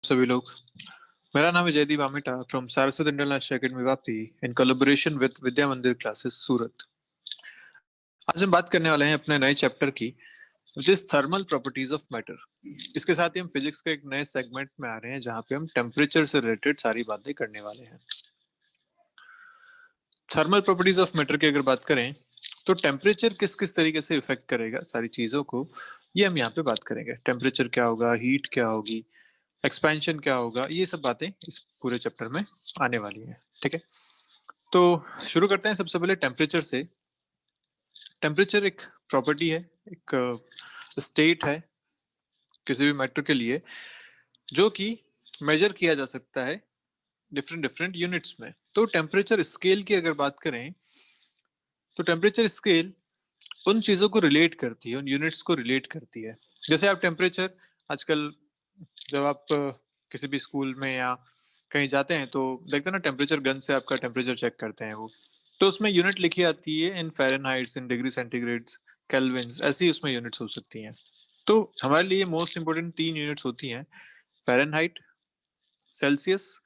सभी लोग। मेरा नाम है Jaydeep Amita from Saraswat international academy Vapi in collaboration with Vidya Mandir classes सूरत। आज हम बात करने वाले हैं अपने नए चैप्टर की, which is thermal properties of matter. इसके साथ ही हम फिजिक्स के एक नए सेगमेंट में आ रहे हैं जहां पे हम टेम्परेचर से रिलेटेड सारी बातें करने वाले हैं। थर्मल प्रॉपर्टीज ऑफ मैटर की अगर बात करें तो टेम्परेचर किस किस तरीके से इफेक्ट करेगा सारी चीजों को, ये हम यहाँ पे बात करेंगे। टेम्परेचर क्या होगा, हीट क्या होगी, एक्सपेंशन क्या होगा, ये सब बातें इस पूरे चैप्टर में आने वाली हैं। ठीक है, तो शुरू करते हैं सबसे पहले टेम्परेचर से। टेम्परेचर एक प्रॉपर्टी है, एक स्टेट है किसी भी मैटर के लिए जो कि मेजर किया जा सकता है डिफरेंट डिफरेंट यूनिट्स में। तो टेम्परेचर स्केल की अगर बात करें तो टेम्परेचर स्केल उन चीजों को रिलेट करती है, उन यूनिट्स को रिलेट करती है। जैसे आप टेम्परेचर आजकल जब आप किसी भी स्कूल में या कहीं जाते हैं तो देखते हैं ना, टेम्परेचर गन से आपका टेम्परेचर चेक करते हैं वो। तो उसमें यूनिट लिखी आती है इन फ़ारेनहाइट्स, इन डिग्री सेंटीग्रेड्स, केल्विन्स, ऐसी उसमें यूनिट्स हो सकती हैं। तो हमारे लिए मोस्ट इंपोर्टेंट 3 यूनिट्स होती हैं, फ़ारेनहाइट, सेल्सियस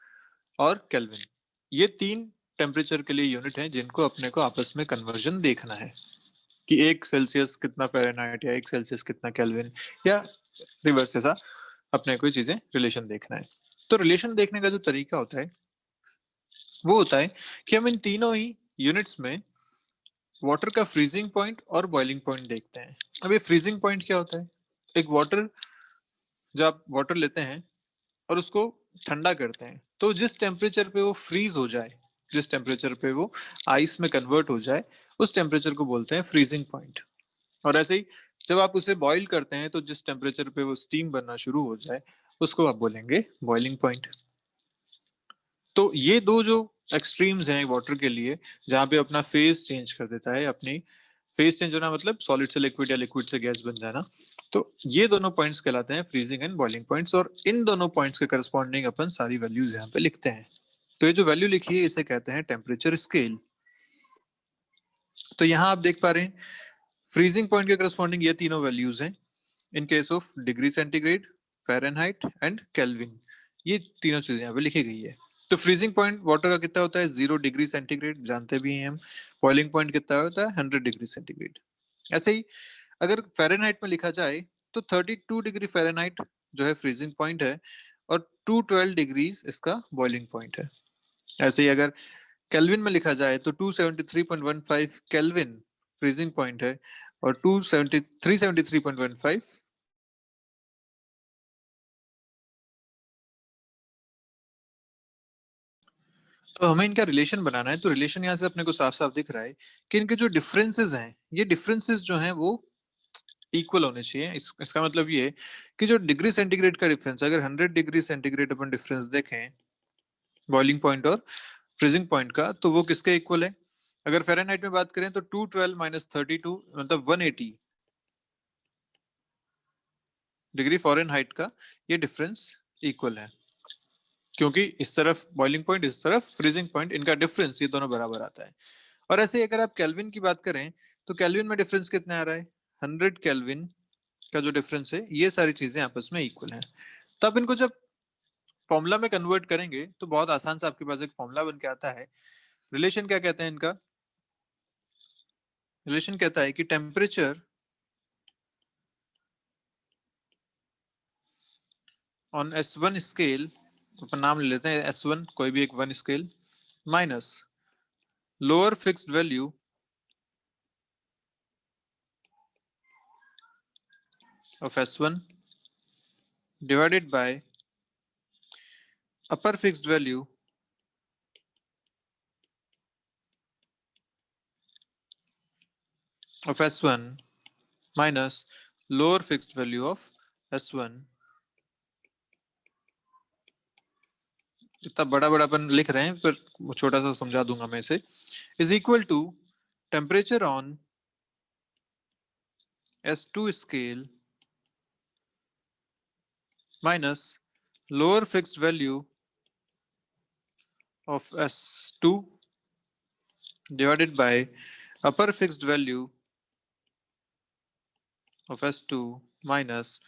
और केल्विन। ये 3 टेम्परेचर के लिए यूनिट हैं जिनको अपने को आपस में कन्वर्जन देखना है कि 1 सेल्सियस कितना फ़ारेनहाइट या 1 सेल्सियस कितना केल्विन, या रिवर्स ऐसा अपने को चीजें रिलेशन देखना है। तो रिलेशन देखने का जो तरीका होता है वो होता है कि हम इन तीनों ही यूनिट्स में वाटर का फ्रीजिंग पॉइंट और बॉइलिंग पॉइंट देखते हैं। अब ये फ्रीजिंग पॉइंट क्या होता है? एक वाटर, जब आप वाटर लेते हैं और उसको ठंडा करते हैं तो जिस टेम्परेचर पे वो फ्रीज हो जाए, जिस टेम्परेचर पे वो आइस में कन्वर्ट हो जाए, उस टेम्परेचर को बोलते हैं फ्रीजिंग पॉइंट। और ऐसे ही जब आप उसे बॉईल करते हैं तो जिस टेम्परेचर पे वो स्टीम बनना शुरू हो जाए उसको आप बोलेंगे बॉइलिंग पॉइंट। तो ये दो जो एक्सट्रीम्स हैं वाटर के लिए, जहां पे अपना फेज चेंज कर देता है, अपनी फेज चेंज होना मतलब सॉलिड से लिक्विड या लिक्विड से गैस बन जाना, तो ये दोनों पॉइंट्स कहलाते हैं फ्रीजिंग एंड बॉइलिंग पॉइंट्स। और इन दोनों पॉइंट्स के करस्पॉन्डिंग अपन सारी वैल्यूज यहाँ पे लिखते हैं। तो ये जो वैल्यू लिखी है इसे कहते हैं टेम्परेचर स्केल। तो यहाँ आप देख पा रहे हैं फ्रीजिंग पॉइंट के करस्पॉन्डिंग ये तीनों वैल्यूज हैं in case of degree centigrade, Fahrenheit and kelvin. ये तीनों चीजें यहाँ पे लिखी गई है। तो फ्रीजिंग पॉइंट वाटर का कितना होता है? 0 डिग्री सेंटीग्रेड, जानते भी हैं हम। बॉइलिंग पॉइंट कितना होता है? 100 डिग्री सेंटीग्रेड। ऐसे ही अगर फ़ारेनहाइट में लिखा जाए तो 32 डिग्री फ़ारेनहाइट जो है फ्रीजिंग पॉइंट है और 212 डिग्रीज इसका बॉइलिंग पॉइंट है। ऐसे ही अगर केल्विन में लिखा जाए तो 273.15 केल्विन फ्रीजिंग पॉइंट है और 373.15 तो हमें इनका रिलेशन बनाना है। तो रिलेशन यहाँ से अपने को साफ साफ दिख रहा है कि इनके जो डिफरेंसेस हैं, ये डिफरेंसेस जो हैं वो इक्वल होने चाहिए। इसका मतलब ये कि जो डिग्री सेंटीग्रेड का डिफरेंस, अगर 100 डिग्री सेंटीग्रेड अपन डिफरेंस देखें बॉइलिंग पॉइंट और फ्रीजिंग पॉइंट का, तो वो किसके इक्वल है? अगर फ़ारेनहाइट में बात करें तो 212 माइनस 32 मतलब 180 डिग्री फ़ारेनहाइट का ये डिफरेंस इक्वल है, क्योंकि इस तरफ बॉइलिंग पॉइंट, इस तरफ फ्रीजिंग पॉइंट, इनका डिफरेंस ये दोनों बराबर आता है। और ऐसे ही अगर आप केल्विन की बात करें तो केल्विन में डिफरेंस कितना आ रहा है? 100 केल्विन का जो डिफरेंस है, ये सारी चीजें आपस में इक्वल हैं। तो आप इनको जब फॉर्मूला में कन्वर्ट करेंगे तो बहुत आसान से आपके पास एक फॉर्मूला बन के आता है। रिलेशन क्या कहते हैं इनका? रिलेशन कहता है कि टेम्परेचर ऑन S1 स्केल, अपन नाम ले लेते हैं S1, कोई भी एक 1 scale, minus lower fixed value of S1 divided by upper fixed value of S1 minus lower fixed value of S1। इतना बड़ा बड़ा अपन लिख रहे हैं पर छोटा सा समझा दूंगा मैं इसे। Is equal to temperature on S2 scale minus lower fixed value of S2 divided by upper fixed value of S2 minus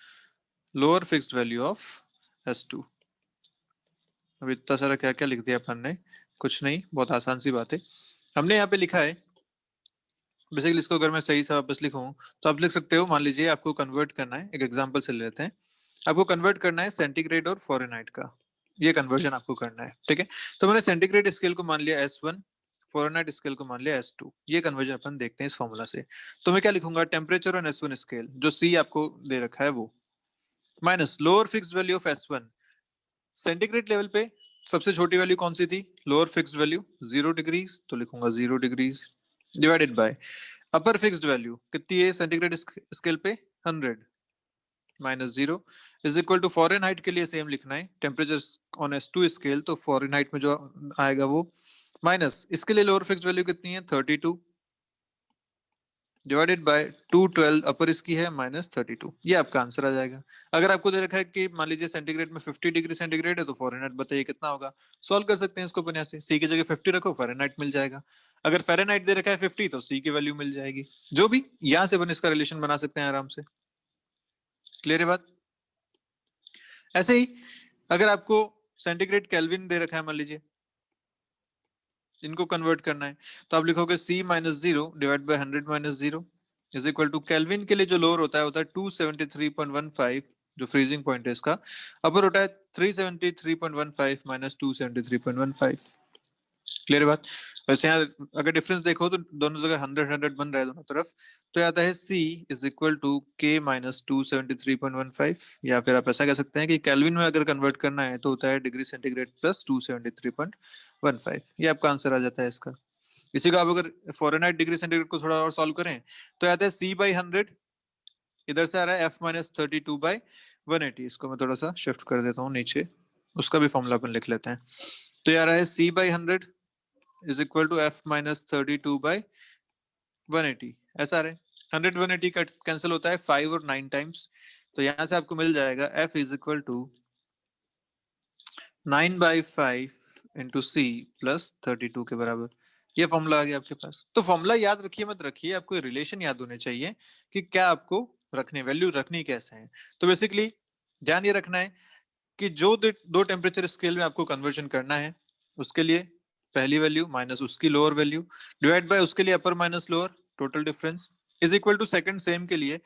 lower fixed value of S2। अब इतना सारा क्या क्या लिख दिया अपन ने, कुछ नहीं, बहुत आसान सी बात है। हमने यहाँ पे लिखा है बेसिकली, इसको अगर मैं सही से वापस लिखूं तो आप लिख सकते हो, मान लीजिए आपको कन्वर्ट करना है, एक एग्जांपल से ले लेते हैं, आपको कन्वर्ट करना है सेंटीग्रेड और फ़ारेनहाइट का, ये कन्वर्जन आपको करना है, ठीक है। तो मैंने सेंटीग्रेड स्केल को मान लिया S1, फ़ारेनहाइट स्केल को मान लिया S2, ये कन्वर्जन अपन देखते हैं इस फॉर्मूला से। तो मैं क्या लिखूंगा, टेम्परेचर ऑन S1 स्केल, जो C आपको दे रखा है वो, minus lower fixed value of S1, centigrade level पे सबसे छोटी वैल्यू कौन सी थी, लोअर फिक्स्ड वैल्यू 0 डिग्रीज, तो लिखूंगा 0 degrees, divided by upper fixed value कितनी है सेंटीग्रेड स्केल पे 100, minus 0, is equal to Fahrenheit के लिए सेम लिखना है, टेम्परेचर ऑन S2 स्केल, तो फ़ारेनहाइट में जो आएगा वो माइनस, इसके लिए लोअर फिक्स्ड वैल्यू कितनी है 32, डिवाइडेड बाय 212, अपर इसकी है -32, ये आपका आंसर आ जाएगा। अगर आपको दे रखा है कि मान लीजिए सेंटीग्रेड में 50 डिग्री सेंटीग्रेड है, तो फ़ारेनहाइट बताइए कितना होगा, सॉल्व कर सकते हैं इसको अपन ऐसे, सी की जगह 50 रखो, फ़ारेनहाइट मिल जाएगा। अगर फ़ारेनहाइट दे रखा है 50, तो सी की वैल्यू मिल जाएगी, जो भी यहाँ से अपन इसका रिलेशन बना सकते हैं आराम से। क्लियर है बात। ऐसे ही अगर आपको सेंटीग्रेड केल्विन दे रखा है, मान लीजिए इनको कन्वर्ट करना है, तो आप लिखोगे C minus 0 divide by 100 minus 0 is equal to, Kelvin के लिए जो लोअर होता है 273.15, जो फ्रीजिंग पॉइंट है इसका, अपर होता है 373.15 माइनस 273.15। क्लियर बात। वैसे यहाँ अगर डिफरेंस देखो तो दोनों जगह 100 बन रहा है दोनों तरफ, तो आता है C is equal to K minus 273.15, या फिर आप ऐसा कह सकते हैं कि केल्विन में अगर कन्वर्ट करना है तो होता है डिग्री सेंटीग्रेड प्लस 273.15, ये आपका आंसर आ जाता है इसका। इसी को आप अगर फ़ारेनहाइट डिग्री सेंटीग्रेड को थोड़ा और सॉल्व करें तो आता है C/100, इधर से आ रहा है F माइनस 32/180, इसको मैं थोड़ा सा शिफ्ट कर देता हूँ नीचे, उसका भी फॉर्मूला अपन लिख लेते हैं। तो ये आ रहा है C/100 is equal to F minus 32/180, ऐसा आ रहा है। 100 180 का कैंसिल होता है 5 और 9 टाइम्स, तो यहाँ से आपको मिल जाएगा F is equal to 9/5 into C plus 32 के बराबर, ये फॉर्मूला आ गया आपके पास। तो फॉर्मूला याद रखिए मत रखिए, आपको रिलेशन याद होने चाहिए कि क्या आपको रखने, वैल्यू रखनी कैसे है। तो बेसिकली ध्यान ये रखना है कि जो दो टेम्परेचर स्केल में आपको कन्वर्जन करना है, उसके लिए पहली वैल्यू माइनस उसकी लोअर वैल्यू डिवाइड बाय उसके लिए upper minus lower, total difference is equal to second same के लिए,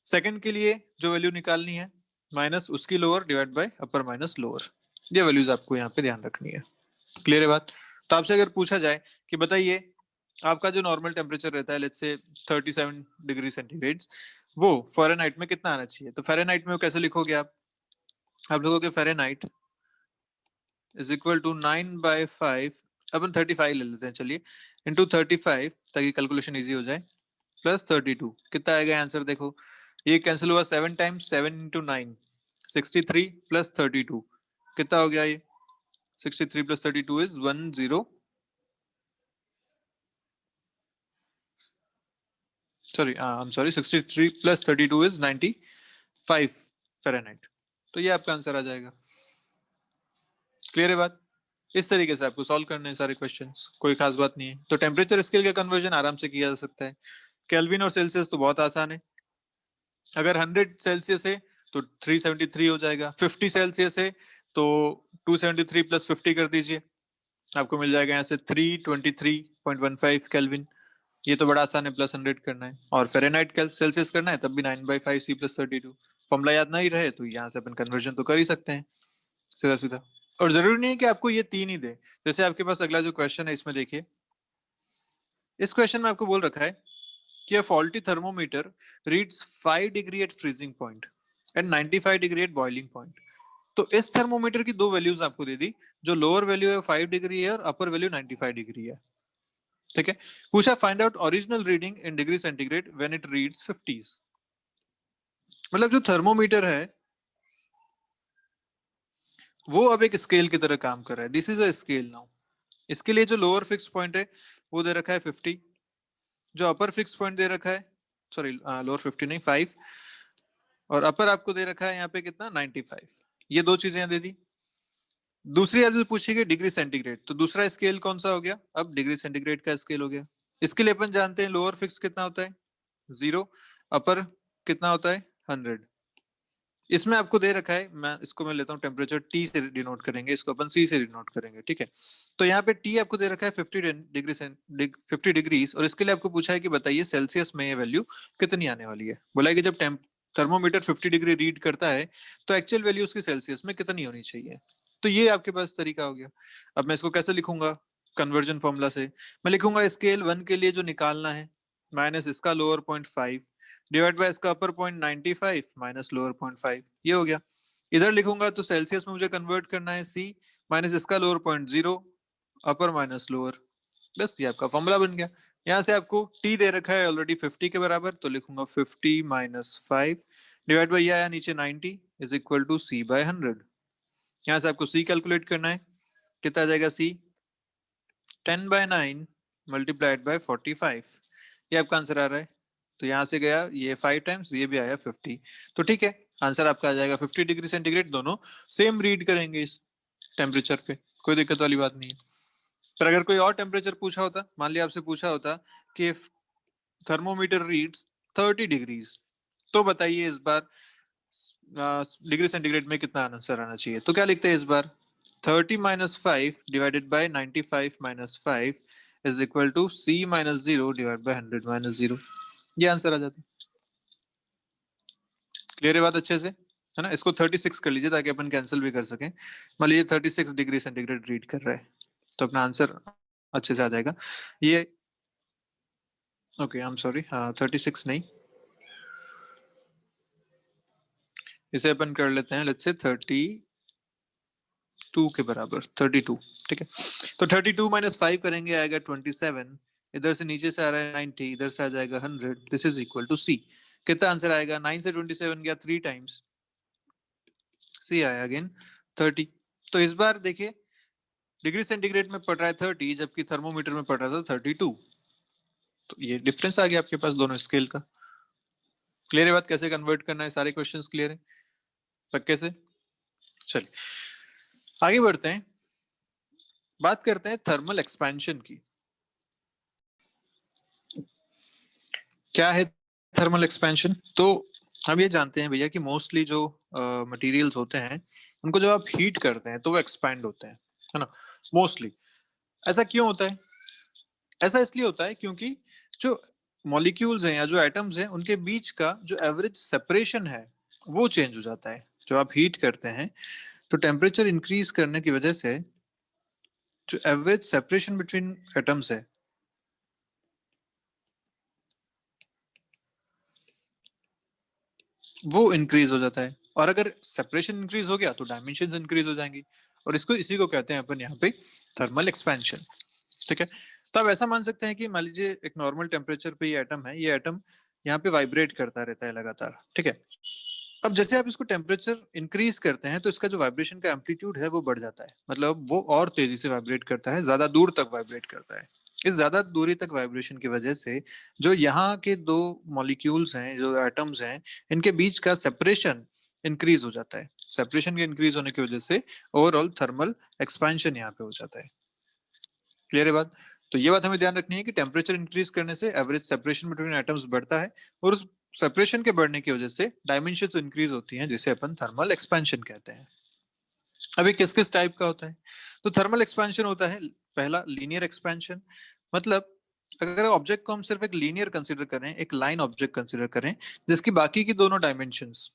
सेकंड के लिए जो वैल्यू निकालनी है माइनस उसकी lower divide by upper minus lower, ये वैल्यूज आपको यहाँ पे ध्यान रखनी है। क्लियर है बात। तो आपसे अगर पूछा जाए कि बताइए आपका जो नॉर्मल टेम्परेचर रहता है लेट्स से 37 डिग्री सेंटीग्रेड, वो फ़ारेनहाइट में कितना आना चाहिए, तो फ़ारेनहाइट में वो कैसे लिखोगे आप लोगों के फ़ारेनहाइट इज इक्वल टू 9/5, अपन 35 ले लेते हैं चलिए, इंटू 35 ताकि कैलकुलेशन इजी हो जाए, प्लस 32, कितना आएगा आंसर देखो, ये कैंसिल हुआ 7 टाइम्स, 7 इंटू 9 63 प्लस 32 कितना हो गया ये, 63 plus 32 is 10, sorry I am sorry, 63 plus 32 is 95 Fahrenheit, तो ये आपका आंसर आ जाएगा। क्लियर है बात। इस तरीके से आपको सॉल्व करने हैं सारे क्वेश्चंस, कोई खास बात नहीं है। तो टेम्परेचर स्केल का कन्वर्जन आराम से किया जा सकता है। केल्विन और सेल्सियस तो बहुत आसान है, अगर 100 सेल्सियस है तो 373 हो जाएगा, 50 सेल्सियस है तो 273 प्लस 50 कर दीजिए, आपको मिल जाएगा यहाँ से 323.15 केल्विन, ये तो बड़ा आसान है, प्लस 100 करना है, और फ़ारेनहाइट सेल्सियस करना है तब भी 9/5 C प्लस 32, फॉर्मूला याद नहीं रहे तो यहाँ से अपन कन्वर्जन तो कर ही सकते हैं सीधा सीधा। और जरूरी नहीं है कि आपको ये तीन ही दे, जैसे आपके पास अगला जो क्वेश्चन है इसमें देखिए, इस क्वेश्चन में आपको बोल रखा है कि a faulty thermometer reads 5 degree at freezing point and 95 degree at boiling point. तो इस थर्मोमीटर की दो वैल्यूज आपको दे दी, जो लोअर वैल्यू है 5 डिग्री है और अपर वैल्यू 95 डिग्री है, ठीक है। पूछा find out original reading in degree centigrade when it reads 50s, मतलब जो थर्मोमीटर है वो अब एक स्केल की तरह काम कर रहा है, this is a scale now. इसके लिए जो लोअर फिक्स पॉइंट है वो दे रखा है 50, जो अपर फिक्स पॉइंट दे रखा है, सॉरी लोअर 50 नहीं 5, और अपर आपको दे रखा है यहाँ पे कितना 95, ये दो चीजें दे दी। दूसरी आपसे पूछेगी डिग्री सेंटीग्रेड, तो दूसरा स्केल कौन सा हो गया, अब डिग्री सेंटीग्रेड का स्केल हो गया। इसके लिए अपन जानते हैं लोअर फिक्स कितना होता है 0, अपर कितना होता है 100, इसमें आपको दे रखा है, मैं लेता हूँ टेम्परेचर टी से डिनोट करेंगे, इसको अपन सी से डिनोट करेंगे, ठीक है। तो यहाँ पे टी आपको दे रखा है 50 डिग्रीज, और इसके लिए आपको पूछा है कि बताइए सेल्सियस में ये वैल्यू कितनी आने वाली है। बोला है कि जब थर्मोमीटर 50 डिग्री रीड करता है तो एक्चुअल वैल्यू उसकी सेल्सियस में कितनी होनी चाहिए। तो ये आपके पास तरीका हो गया। अब मैं इसको कैसे लिखूंगा, कन्वर्जन फॉर्मूला से। मैं लिखूंगा स्केल 1 के लिए जो निकालना है, माइनस इसका लोअर 0.5 डिवाइड बाय इसका अपर 0.95 माइनस लोअर 0.5, ये हो गया। इधर लिखूंगा तो सेल्सियस में मुझे कन्वर्ट करना है सी, माइनस इसका लोअर 0.0 अपर माइनस लोअर, बस ये आपका फॉर्मूला बन गया। यहाँ से आपको टी दे रखा है ऑलरेडी 50 के बराबर, तो लिखूंगा 50 माइनस 5 डिवाइड बाई आया नीचे 90 is equal to C by 100। यहाँ से आपको सी कैलकुलेट करना है, कितना आ जाएगा सी, 10/9 मल्टीप्लाइड बाय 45, ये आपका आंसर आ रहा है। तो यहाँ से गया ये 5 टाइम्स, ये भी आया 50, तो ठीक है आंसर आपका आ जाएगा 50 डिग्री सेंटीग्रेड। दोनों सेम रीड करेंगे इस टेम्परेचर पे, कोई दिक्कत वाली बात नहीं है। पर अगर कोई और टेम्परेचर पूछा होता, मान लिया आपसे पूछा होता कि थर्मोमीटर रीड्स 30 डिग्रीज, तो बताइए इस बार डिग्री सेंटीग्रेड में कितना आंसर आना चाहिए। तो क्या लिखते हैं इस बार, 30 minus 5 divided by 95 minus 5 is equal to C minus 0 divide by 100 minus 0, ये आंसर आ जाता है। क्लियर है बात अच्छे से, है ना। इसको 36 कर लीजिए ताकि अपन कैंसिल भी कर सकें। मान लीजिए 36 डिग्री सेंटीग्रेड रीड कर रहा है, तो अपना आंसर अच्छे से आ जाएगा ये। ओके आई एम सॉरी, 36 नहीं, इसे अपन कर लेते हैं लेट्स से 32 के बराबर, 32, ठीक है। तो 32 माइनस 5 करेंगे आएगा 27, इधर से नीचे से आ रहा है 90, इधर से आ जाएगा 100, दिस इज इक्वल टू सी। कितना आंसर आएगा, 9 से 27 गया 3 टाइम्स, सी आया अगेन 30। तो इस बार देखिए डिग्री सेंटीग्रेड में पड़ रहा है 30, जबकि थर्मोमीटर में पड़ रहा था 32, तो ये डिफरेंस आ गया आपके पास दोनों स्केल का। क्लियर है बात, कैसे कन्वर्ट करना है, सारे क्वेश्चंस क्लियर है पक्के से। चलिए आगे बढ़ते हैं, बात करते हैं थर्मल एक्सपेंशन की। क्या है थर्मल एक्सपेंशन, तो हम ये जानते हैं भैया कि मोस्टली जो मटेरियल्स होते हैं उनको जब आप हीट करते हैं तो वो एक्सपैंड होते हैं, है ना, मोस्टली। ऐसा क्यों होता है, ऐसा इसलिए होता है क्योंकि जो मॉलिक्यूल्स हैं या जो एटम्स हैं उनके बीच का जो एवरेज सेपरेशन है वो चेंज हो जाता है जब आप हीट करते हैं। तो टेम्परेचर इंक्रीज करने की वजह से जो एवरेज सेपरेशन बिटवीन एटम्स है वो इंक्रीज हो जाता है, और अगर सेपरेशन इंक्रीज हो गया तो डायमेंशन इंक्रीज हो जाएंगी, और इसको इसी को कहते हैं अपन यहाँ पे थर्मल एक्सपेंशन, ठीक है। तो आप ऐसा मान सकते हैं कि मान लीजिए एक नॉर्मल टेम्परेचर पे ये एटम है, ये एटम यहाँ पे वाइब्रेट करता रहता है लगातार, ठीक है। अब जैसे आप इसको टेम्परेचर इंक्रीज करते हैं तो इसका जो वाइब्रेशन का एम्पलीट्यूड है वो बढ़ जाता है, मतलब वो और तेजी से वाइब्रेट करता है, ज्यादा दूर तक वाइब्रेट करता है। इस ज्यादा दूरी तक वाइब्रेशन की वजह से जो यहाँ के दो मॉलिक्यूल्स हैं, जो एटम्स हैं, इनके बीच का सेपरेशन इंक्रीज हो जाता है। सेपरेशन के इंक्रीज होने की वजह से ओवरऑल थर्मल एक्सपेंशन यहाँ पे हो जाता है। क्लियर है बात। तो ये बात हमें ध्यान रखनी है कि टेम्परेचर इंक्रीज करने से एवरेज सेपरेशन बिटवीन एटम्स बढ़ता है, और उस सेपरेशन के बढ़ने की वजह से डायमेंशंस इंक्रीज होती हैं, जिसे अपन थर्मल एक्सपेंशन कहते हैं। अभी किस किस टाइप का होता है, तो थर्मल एक्सपेंशन होता है पहला लीनियर एक्सपेंशन, मतलब अगर ऑब्जेक्ट को हम सिर्फ एक लीनियर कंसीडर करें, एक लाइन ऑब्जेक्ट कंसीडर करें जिसकी बाकी की दोनों डायमेंशंस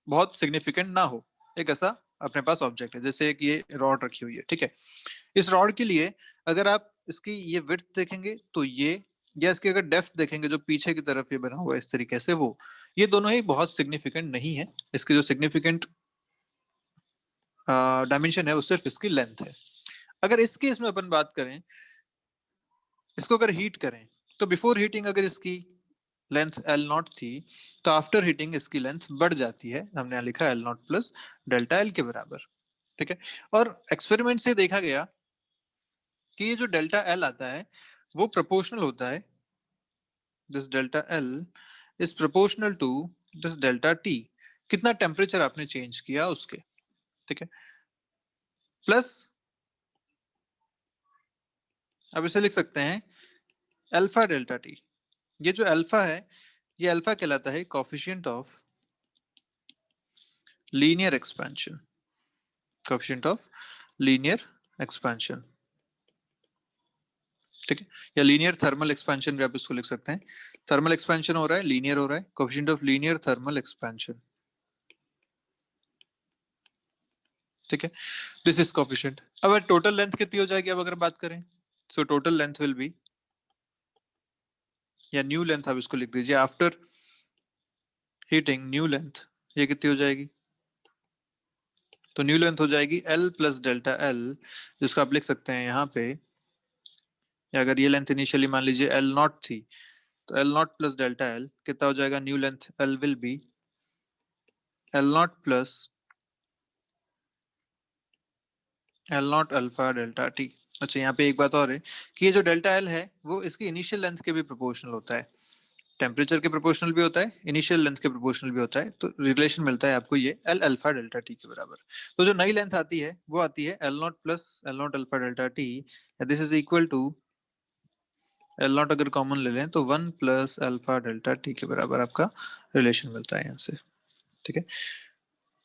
बहुत सिग्निफिकेंट ना हो, एक ऐसा अपने पास ऑब्जेक्ट है, जैसे एक ये रॉड रखी हुई है, ठीक है। इस रॉड के लिए अगर आप इसकी ये विड्थ देखेंगे तो ये, या इसकी अगर डेप्थ देखेंगे जो पीछे की तरफ ये बना हुआ है इस तरीके से, वो ये दोनों ही बहुत सिग्निफिकेंट नहीं है। इसकी जो सिग्निफिकेंट डायमेंशन है वो सिर्फ इसकी लेंथ है। अगर इस केस में अपन बात करें, इसको अगर हीट करें, तो बिफोर हीटिंग अगर इसकी लेंथ एल नॉट थी, तो आफ्टर हीटिंग इसकी लेंथ बढ़ जाती है, हमने यहाँ लिखा L not plus delta L के बराबर, ठीक है। और एक्सपेरिमेंट से देखा गया कि ये जो डेल्टा एल आता है वो प्रोपोर्शनल होता है, this delta L is proportional to this delta T, कितना टेम्परेचर आपने चेंज किया उसके, ठीक है। प्लस अब इसे लिख सकते हैं अल्फा डेल्टा टी। ये जो अल्फा है, ये अल्फा कहलाता है coefficient of linear expansion, coefficient of linear expansion, ठीक है, या लीनियर थर्मल एक्सपेंशन भी आप इसको लिख सकते हैं। थर्मल एक्सपेंशन हो रहा है, लीनियर हो रहा है, coefficient of linear thermal expansion, ठीक है, दिस इज कोएफिशिएंट। अब टोटल लेंथ कितनी हो जाएगी अब अगर बात करें, so total length will be, या न्यू लेंथ आप इसको लिख दीजिए, आफ्टर हीटिंग न्यू लेंथ, ये कितनी हो जाएगी, तो न्यू लेंथ हो जाएगी L प्लस डेल्टा L, जिसको आप लिख सकते हैं यहाँ पे, या अगर ये लेंथ इनिशियली मान लीजिए L नॉट थी, तो L naught plus delta L कितना हो जाएगा, new length L will be L naught plus L naught alpha delta T। अच्छा, यहाँ पे एक बात और है कि ये जो डेल्टा L है वो इसकी इनिशियल लेंथ के भी प्रोपोर्शनल होता है, टेम्परेचर के प्रोपोर्शनल भी होता है, इनिशियल लेंथ के प्रोपोर्शनल भी होता है, तो रिलेशन मिलता है आपको ये L अल्फा डेल्टा T के बराबर। तो जो नई लेंथ आती है वो आती है L naught plus L naught alpha delta T, this is equal to L naught अगर कॉमन ले लें तो 1 प्लस अल्फा डेल्टा टी के बराबर आपका रिलेशन मिलता है यहाँ से, ठीक है।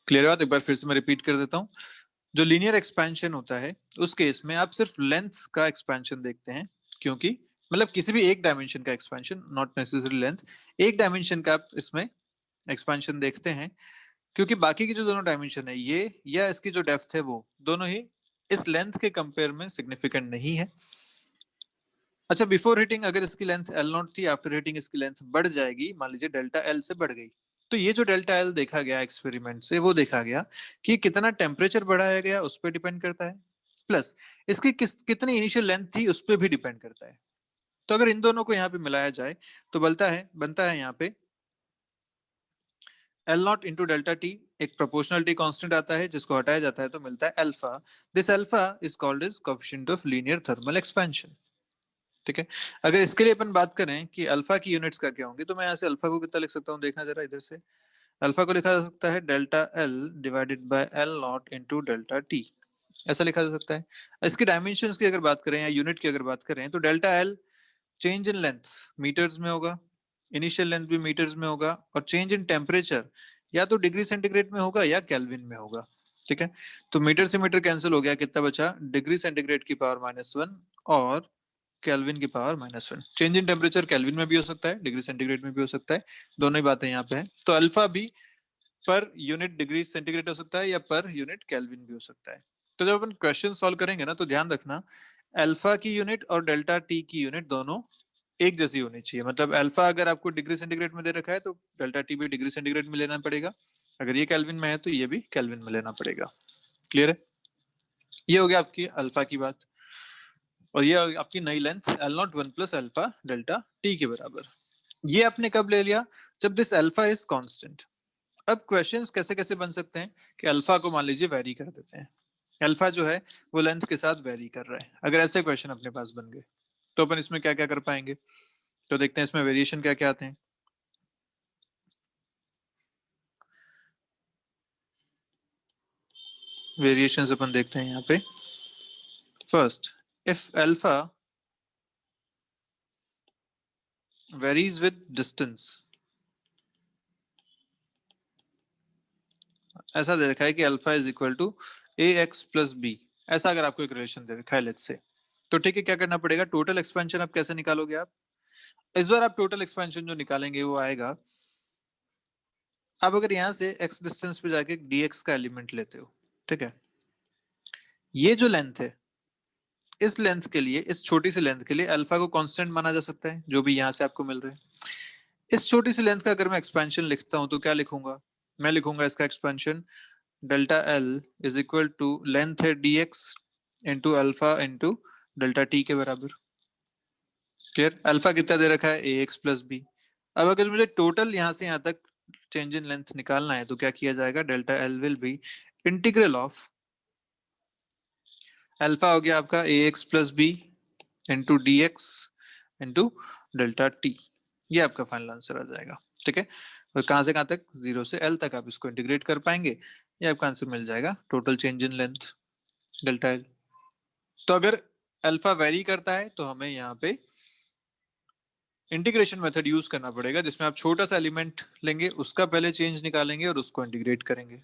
क्लियर बात, एक बार फिर से मैं रिपीट कर देता हूँ। जो लीनियर एक्सपेंशन होता है उस केस में आप सिर्फ लेंथ का एक्सपेंशन देखते हैं, क्योंकि मतलब किसी भी एक डायमेंशन का एक्सपेंशन, नॉट नेसेसरी लेंथ, एक डायमेंशन का आप इसमें एक्सपेंशन देखते हैं, क्योंकि बाकी की जो दोनों डायमेंशन है ये या इसकी जो डेप्थ है वो दोनों ही इस लेंथ के कंपेयर में सिग्निफिकेंट नहीं है। अच्छा, बिफोर हीटिंग अगर इसकी लेंथ एल नॉट थी, आफ्टर हीटिंग इसकी लेंथ बढ़ जाएगी, मान लीजिए डेल्टा एल से बढ़ गई, तो ये जो डेल्टा एल देखा गया एक्सपेरिमेंट से वो देखा गया कि कितना टेम्परेचर बढ़ाया गया उस पर डिपेंड करता है, प्लस इसकी कितनी इनिशियल लेंथ थी उस पर भी डिपेंड करता है। तो अगर इन दोनों को यहाँ पे मिलाया जाए तो बनता है यहाँ पे L not into delta T, एक प्रोपोर्शनलिटी कांस्टेंट आता है जिसको हटाया जाता है तो मिलता है alpha, this alpha is called is coefficient of linear thermal expansion, ठीक है। अगर इसके लिए अपन बात करें कि अल्फा की यूनिट्स क्या क्या होंगी, तो मैं यहाँ से अल्फा को कितना लिख सकता हूँ, देखना जरा इधर से। अल्फा को लिखा जा सकता है delta L divided by L not into delta T, ऐसा लिखा जा सकता है। इसके डायमेंशंस की अगर बात करें या यूनिट की अगर बात करें तो delta L change in length metres में होगा, इनिशियल लेंथ भी मीटर्स में होगा, और चेंज इन टेम्परेचर या तो डिग्री सेंटीग्रेड में होगा या केल्विन में होगा, ठीक है। तो मीटर से मीटर कैंसिल हो गया, कितना बचा, डिग्री सेंटीग्रेड की पावर -1 और केल्विन की power -1। Change in temperature kelvin में भी हो सकता है, डिग्री सेंटीग्रेड में भी हो सकता है, दोनों ही बातें यहाँ पे हैं। तो अल्फा भी पर यूनिट डिग्री सेंटीग्रेड हो सकता है या पर यूनिट केल्विन भी हो सकता है। तो जब अपन क्वेश्चन सॉल्व करेंगे ना तो ध्यान रखना अल्फा की यूनिट और डेल्टा टी की यूनिट दोनों एक जैसी होनी चाहिए, मतलब अल्फा अगर आपको डिग्री सेंटीग्रेड में दे रखा है तो डेल्टा टी भी डिग्री सेंटीग्रेड में लेना पड़ेगा, अगर ये केल्विन में है तो ये भी केल्विन में लेना पड़ेगा। क्लियर है, ये हो गया आपकी अल्फा की बात, और ये आपकी नई length L naught 1 plus alpha delta T के बराबर। ये आपने कब ले लिया, जब दिस अल्फा इज कांस्टेंट। अब क्वेश्चंस कैसे कैसे बन सकते हैं कि अल्फा को मान लीजिए वेरी कर देते हैं, अल्फा जो है वो लेंथ के साथ वेरी कर रहा है, अगर ऐसे क्वेश्चन अपने पास बन गए तो अपन इसमें क्या क्या कर पाएंगे, तो देखते हैं इसमें वेरिएशन क्या क्या आते हैं। वेरिएशंस अपन देखते हैं यहाँ पे। First, if alpha varies with distance, ऐसा दे रखा है कि alpha is equal to A X plus B, ऐसा अगर आपको एक रिलेशन दे रखा है लेट्स से, तो ठीक है, क्या करना पड़ेगा, टोटल एक्सपेंशन आप कैसे निकालोगे, आप इस बार आप टोटल एक्सपेंशन जो निकालेंगे वो आएगा, आप अगर यहाँ से x डिस्टेंस पे जाके dx का एलिमेंट लेते हो, ठीक है, ये जो लेंथ है इस लेंथ के लिए, इस छोटी सी लेंथ के लिए अल्फा को कांस्टेंट माना जा सकता है जो भी यहाँ से आपको मिल रहा है। इस छोटी सी लेंथ का अगर मैं एक्सपेंशन लिखता हूं तो क्या लिखूंगा, मैं लिखूंगा इसका expansion delta L is equal to length है dx into alpha into delta T के बराबर। क्लियर, अल्फा कितना दे रखा है ए एक्स प्लस बी। अब अगर मुझे टोटल यहाँ से यहाँ तक चेंज इन लेंथ निकालना है तो क्या किया जाएगा, delta L will be integral of alpha हो गया आपका A X plus B into D X into delta T, ये आपका फाइनल आंसर आ जाएगा, ठीक है। और कहाँ से कहाँ तक, 0 से L तक आप इसको इंटीग्रेट कर पाएंगे, ये आपका आंसर मिल जाएगा total change in length delta L. तो अगर अल्फा वेरी करता है तो हमें यहाँ पे इंटीग्रेशन मेथड यूज करना पड़ेगा, जिसमें आप छोटा सा एलिमेंट लेंगे, उसका पहले चेंज निकालेंगे और उसको इंटीग्रेट करेंगे।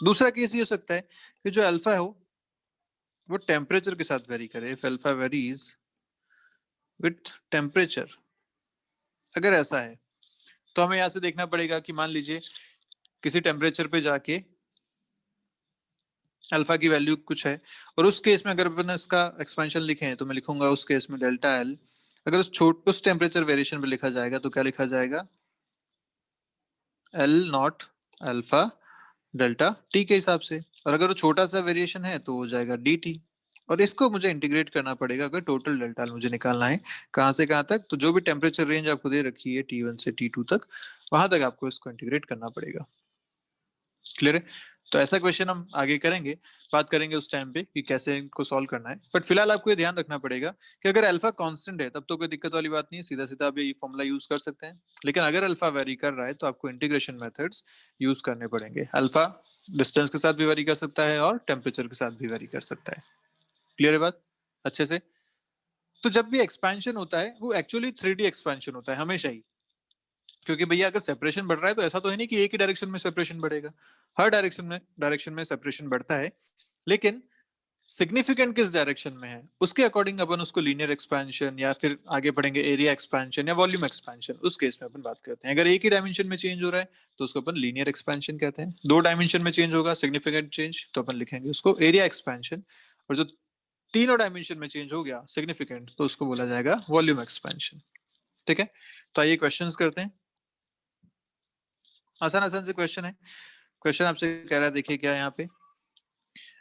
दूसरा केस ये हो सकता है कि जो अल्फा है वो टेम्परेचर के साथ वेरी करे, if alpha varies with temperature. अगर ऐसा है तो हमें यहां से देखना पड़ेगा कि मान लीजिए किसी टेम्परेचर पे जाके अल्फा की वैल्यू कुछ है, और उस केस में अगर अपन इसका एक्सपेंशन लिखें तो मैं लिखूंगा उस केस में डेल्टा एल। अगर उस टेम्परेचर वेरिएशन पे लिखा जाएगा तो क्या लिखा जाएगा, L naught alpha delta T के हिसाब से। और अगर वो छोटा सा वेरिएशन है तो हो जाएगा डी टी। और इसको मुझे इंटीग्रेट करना पड़ेगा अगर टोटल डेल्टा मुझे निकालना है कहाँ से कहाँ तक। तो जो भी टेम्परेचर रेंज आपको दे रखी है T1 से T2 तक, वहां तक आपको इसको इंटीग्रेट करना पड़ेगा। क्लियर है? तो ऐसा क्वेश्चन हम आगे करेंगे, बात करेंगे उस टाइम पे कि कैसे इनको सॉल्व करना है। बट फिलहाल आपको ये ध्यान रखना पड़ेगा कि अगर अल्फा कांस्टेंट है तब तो कोई दिक्कत वाली बात नहीं है, सीधा सीधा आप ये फॉर्मूला यूज कर सकते हैं। लेकिन अगर अल्फा वेरी कर रहा है तो आपको इंटीग्रेशन मेथड्स यूज करने पड़ेंगे। अल्फा डिस्टेंस के साथ भी वेरी कर सकता है और टेम्परेचर के साथ भी वेरी कर सकता है। क्लियर है बात अच्छे से? तो जब भी एक्सपेंशन होता है वो एक्चुअली 3D एक्सपेंशन होता है हमेशा ही। क्योंकि भैया अगर सेपरेशन बढ़ रहा है तो ऐसा तो है नहीं कि एक ही डायरेक्शन में सेपरेशन बढ़ेगा, हर डायरेक्शन में सेपरेशन बढ़ता है। लेकिन सिग्निफिकेंट किस डायरेक्शन में है उसके अकॉर्डिंग अपन उसको लीनियर एक्सपेंशन या फिर आगे पढ़ेंगे एरिया एक्सपेंशन या वॉल्यूम एक्सपेंशन, उस केस में अपन बात करते हैं। अगर एक ही डायमेंशन में चेंज हो रहा है तो उसको अपन लीनियर एक्सपेंशन कहते हैं। दो डायमेंशन में चेंज होगा सिग्निफिकेंट चेंज तो अपन लिखेंगे उसको एरिया एक्सपेंशन। और जो तीनों डायमेंशन में चेंज हो गया सिग्निफिकेंट तो उसको बोला जाएगा वॉल्यूम एक्सपेंशन। ठीक है, तो आइए क्वेश्चंस करते हैं। आसान आसान से क्वेश्चन है। क्वेश्चन आपसे कह रहा है, देखिए क्या है यहाँ पे।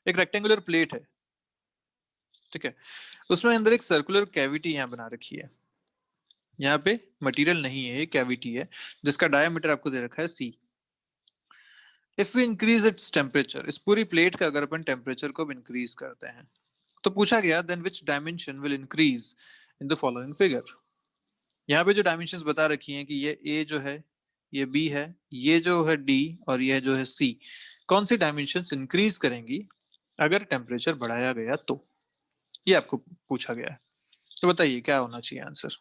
एक रेक्टेंगुलर प्लेट है, ठीक है, उसमें अंदर एक सर्कुलर कैविटी यहाँ बना रखी है। यहाँ पे मटेरियल नहीं है, ये कैविटी है जिसका डायमीटर आपको दे रखा है C. If we increase its temperature, इस पूरी प्लेट का अगर अपन टेम्परेचर को इंक्रीज करते हैं तो पूछा गया then which dimension will increase in the following figure. यहाँ पे जो डायमेंशंस बता रखी हैं कि ये ए जो है, ये बी है, ये जो है डी और ये जो है सी, कौन सी डायमेंशंस इंक्रीज करेंगी अगर टेम्परेचर बढ़ाया गया तो, ये आपको पूछा गया है। तो बताइए क्या होना चाहिए आंसर।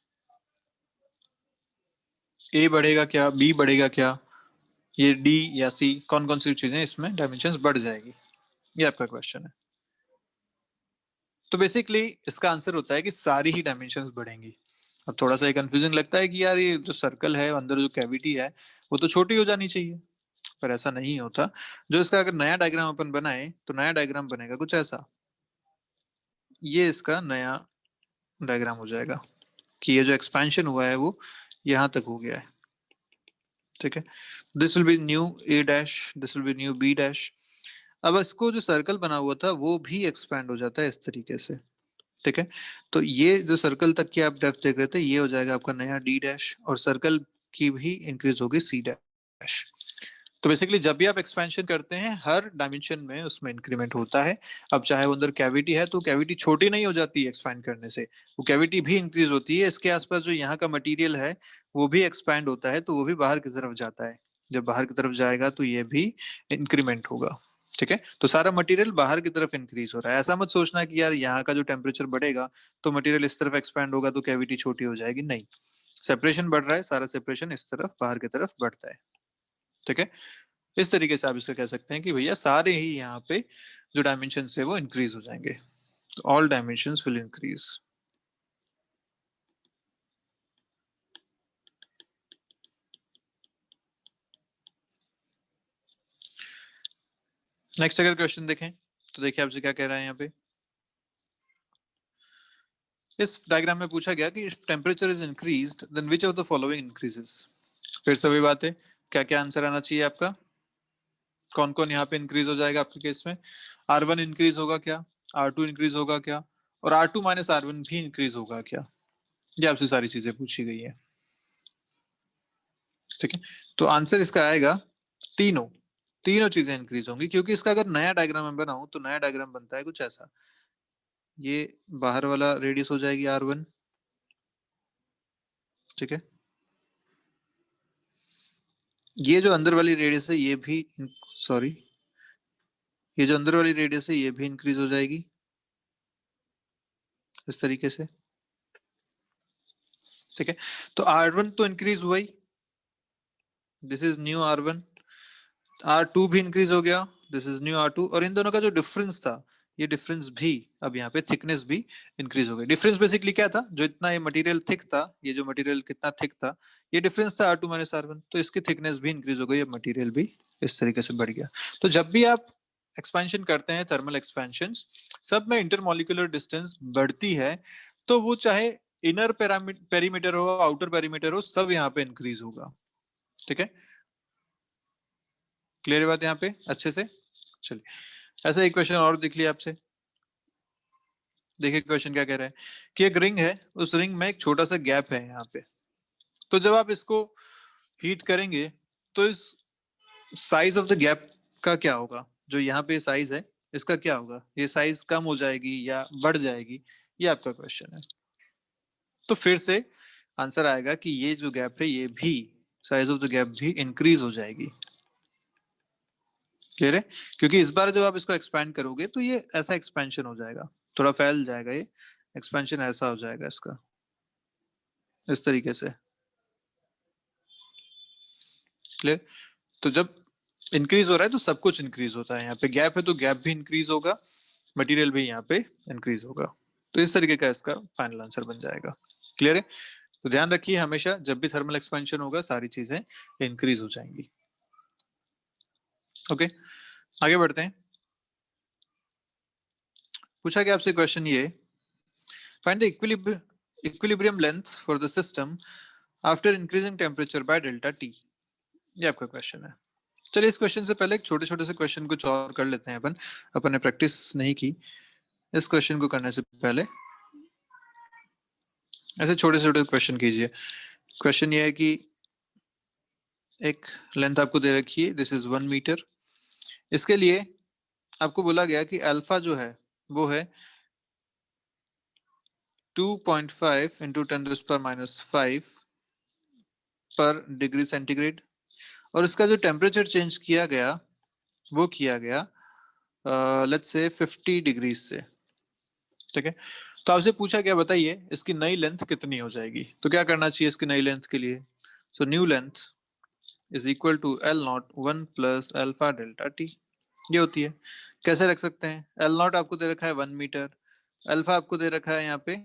ए बढ़ेगा क्या, बी बढ़ेगा क्या, ये डी या सी, कौन कौन सी चीजें इसमें डायमेंशंस बढ़ जाएगी, ये आपका क्वेश्चन है। तो बेसिकली इसका आंसर होता है कि सारी ही डायमेंशंस बढ़ेंगी। अब थोड़ा सा कंफ्यूजिंग लगता है कि यार ये जो सर्कल है अंदर जो कैविटी है वो तो छोटी हो जानी चाहिए, पर ऐसा नहीं होता। जो इसका अगर नया डायग्राम अपन बनाए तो नया डायग्राम बनेगा कुछ ऐसा, ये इसका नया डायग्राम हो जाएगा कि ये जो एक्सपेंशन हुआ है वो यहाँ तक हो गया है। ठीक है, this will be new A dash, this will be new B dash. अब इसको जो सर्कल बना हुआ था वो भी एक्सपैंड हो जाता है इस तरीके से। ठीक है, तो ये जो सर्कल तक की आप डेप्थ देख रहे थे ये हो जाएगा आपका नया डी डैश, और सर्कल की भी इंक्रीज होगी सी डैश। तो बेसिकली जब भी आप एक्सपेंशन करते हैं हर डायमेंशन में उसमें इंक्रीमेंट होता है। अब चाहे वो अंदर कैविटी है तो कैविटी छोटी नहीं हो जाती एक्सपैंड करने से, वो कैविटी भी इंक्रीज होती है। इसके आसपास जो यहाँ का मटेरियल है वो भी एक्सपैंड होता है तो वो भी बाहर की तरफ जाता है। जब बाहर की तरफ जाएगा तो ये भी इंक्रीमेंट होगा। ठीक है, तो सारा मटेरियल बाहर की तरफ इंक्रीज हो रहा है। ऐसा मत सोचना कि यार यहाँ का जो टेम्परेचर बढ़ेगा तो मटेरियल इस तरफ एक्सपैंड होगा तो कैविटी छोटी हो जाएगी, नहीं। सेपरेशन बढ़ रहा है, सारा सेपरेशन इस तरफ बाहर की तरफ बढ़ता है। ठीक है, इस तरीके से आप इसे कह सकते हैं कि भैया सारे ही यहाँ पे जो डायमेंशन है वो इंक्रीज हो जाएंगे, all dimensions will increase. Next अगर क्वेश्चन देखें तो देखिए आपसे क्या कह रहा है यहाँ पे। इस डायग्राम में पूछा गया कि if temperature is increased then which of the following increases. फिर से वही बात है, क्या क्या आंसर आना चाहिए आपका, कौन कौन यहाँ पे इंक्रीज हो जाएगा आपके केस में। R1 इंक्रीज होगा क्या, R2 इंक्रीज होगा क्या, और R2 माइनस R1 भी इंक्रीज होगा क्या, ये आपसे सारी चीजें पूछी गई है। ठीक है, तो आंसर इसका आएगा तीनों, तीनों चीजें इंक्रीज होंगी। क्योंकि इसका अगर नया डायग्राम मैं बनाऊं तो नया डायग्राम बनता है कुछ ऐसा, ये बाहर वाला रेडियस हो जाएगी R1। ठीक है, ये जो अंदर वाली रेडियस है ये भी, सॉरी, ये जो अंदर वाली रेडियस है ये भी इंक्रीज हो जाएगी इस तरीके से। ठीक है, तो R1 तो इंक्रीज हुआ ही, this is new R1। R2 भी इंक्रीज हो गया, दिस इज न्यू R2, और इन दोनों का जो डिफरेंस था, ये डिफरेंस भी अब यहाँ पे थिकनेस भी इंक्रीज हो गई। डिफरेंस बेसिकली क्या था, जो इतना ये मटेरियल थिक था, ये जो मटेरियल कितना थिक था, ये डिफरेंस था R2 माइनस R1, तो इसकी थिकनेस भी इंक्रीज हो गई, अब मटेरियल भी इस तरीके से बढ़ गया। तो जब भी आप एक्सपेंशन करते हैं, थर्मल एक्सपेंशन, सब में इंटरमोलिकुलर डिस्टेंस बढ़ती है, तो वो चाहे इनर पेरीमीटर हो, आउटर पेरीमीटर हो, सब यहाँ पे इंक्रीज होगा। ठीक है, क्लियर बात यहाँ पे अच्छे से? चलिए ऐसा एक क्वेश्चन और दिख लिया आपसे। देखिए क्वेश्चन क्या कह रहा है कि एक रिंग है, उस रिंग में एक छोटा सा गैप है यहाँ पे। तो जब आप इसको हीट करेंगे तो इस साइज ऑफ द गैप का क्या होगा, जो यहाँ पे साइज है इसका क्या होगा, ये साइज कम हो जाएगी या बढ़ जाएगी, ये आपका क्वेश्चन है। तो फिर से आंसर आएगा कि ये जो गैप है, ये भी साइज ऑफ द गैप भी इंक्रीज हो जाएगी। क्लियर है? क्योंकि इस बार जब आप इसको एक्सपैंड करोगे तो ये ऐसा एक्सपेंशन हो जाएगा, थोड़ा फैल जाएगा, ये एक्सपेंशन ऐसा हो जाएगा इसका, इस तरीके से। क्लियर? तो जब इंक्रीज हो रहा है तो सब कुछ इंक्रीज होता है। यहाँ पे गैप है तो गैप भी इंक्रीज होगा, मटेरियल भी यहाँ पे इंक्रीज होगा। तो इस तरीके का इसका फाइनल आंसर बन जाएगा। क्लियर है? तो ध्यान रखिए, हमेशा जब भी थर्मल एक्सपेंशन होगा सारी चीजें इंक्रीज हो जाएंगी। ओके, आगे बढ़ते हैं। पूछा गया आपसे क्वेश्चन ये, find the equilibrium length for the system after increasing temperature by delta T. ये आपका क्वेश्चन है। चलिए इस क्वेश्चन से पहले एक छोटे छोटे से क्वेश्चन कुछ और कर लेते हैं। अपन ने प्रैक्टिस नहीं की, इस क्वेश्चन को करने से पहले ऐसे छोटे छोटे क्वेश्चन कीजिए। क्वेश्चन ये है कि एक लेंथ आपको दे रखी है, दिस इज 1 मीटर। इसके लिए आपको बोला गया कि अल्फा जो है वो है 2.5 इंटू 10⁻⁵ पर डिग्री सेंटीग्रेड, और इसका जो टेम्परेचर चेंज किया गया वो किया गया लेट्स से 50 डिग्री से। ठीक है, तो आपसे पूछा गया बताइए इसकी नई लेंथ कितनी हो जाएगी। तो क्या करना चाहिए इसकी नई लेंथ के लिए? So new length is equal to L0 1 plus alpha delta T, ये होती है। कैसे रख सकते हैं? L0 आपको दे रखा है 1 मीटर, अल्फा आपको दे रखा है यहाँ पे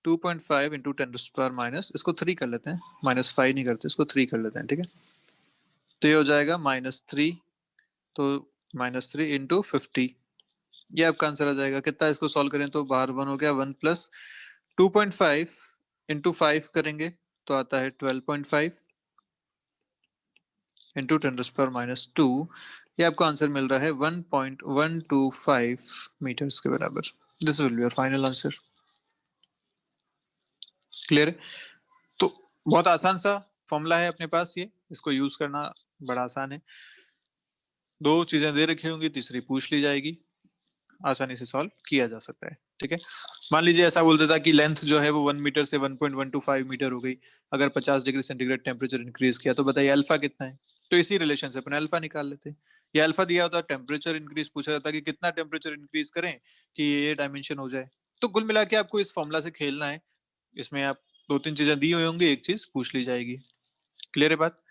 2.5 इंटू 10⁻⁻, इसको 3 कर लेते हैं, -5 नहीं करते, इसको 3 कर लेते हैं। ठीक है, तो ये हो जाएगा -3, तो -3 इंटू 50, ये आपका आंसर आ जाएगा। कितना इसको सॉल्व करें तो बाहर 1 हो गया, 1 प्लस 2.5 इंटू 5 करेंगे तो आता है 12.5 इंटू 10⁻², ये आपको आंसर मिल रहा है 1.125 मीटर्स के बराबर। This will be your final answer. Clear है? तो बहुत आसान सा फॉर्मूला है अपने पास, ये इसको यूज करना बड़ा आसान है। दो चीजें दे रखी होंगी, तीसरी पूछ ली जाएगी, आसानी से सॉल्व किया जा सकता है। ठीक है, मान लीजिए ऐसा बोल देता कि लेंथ जो है वो 1 मीटर से 1.125 मीटर हो गई, अगर 50 डिग्री सेंटीग्रेड टेम्परेचर इंक्रीज किया तो बताइए अल्फा कितना है। तो इसी रिलेशन से अपन अल्फा निकाल लेते। ये अल्फा दिया होता, टेम्परेचर इंक्रीज पूछा जाता कि कितना टेम्परेचर इंक्रीज करें कि ये डायमेंशन हो जाए। तो कुल मिला के आपको इस फॉर्मूला से खेलना है, इसमें आप 2-3 चीजें दी हुई होंगी, एक चीज पूछ ली जाएगी। क्लियर है बात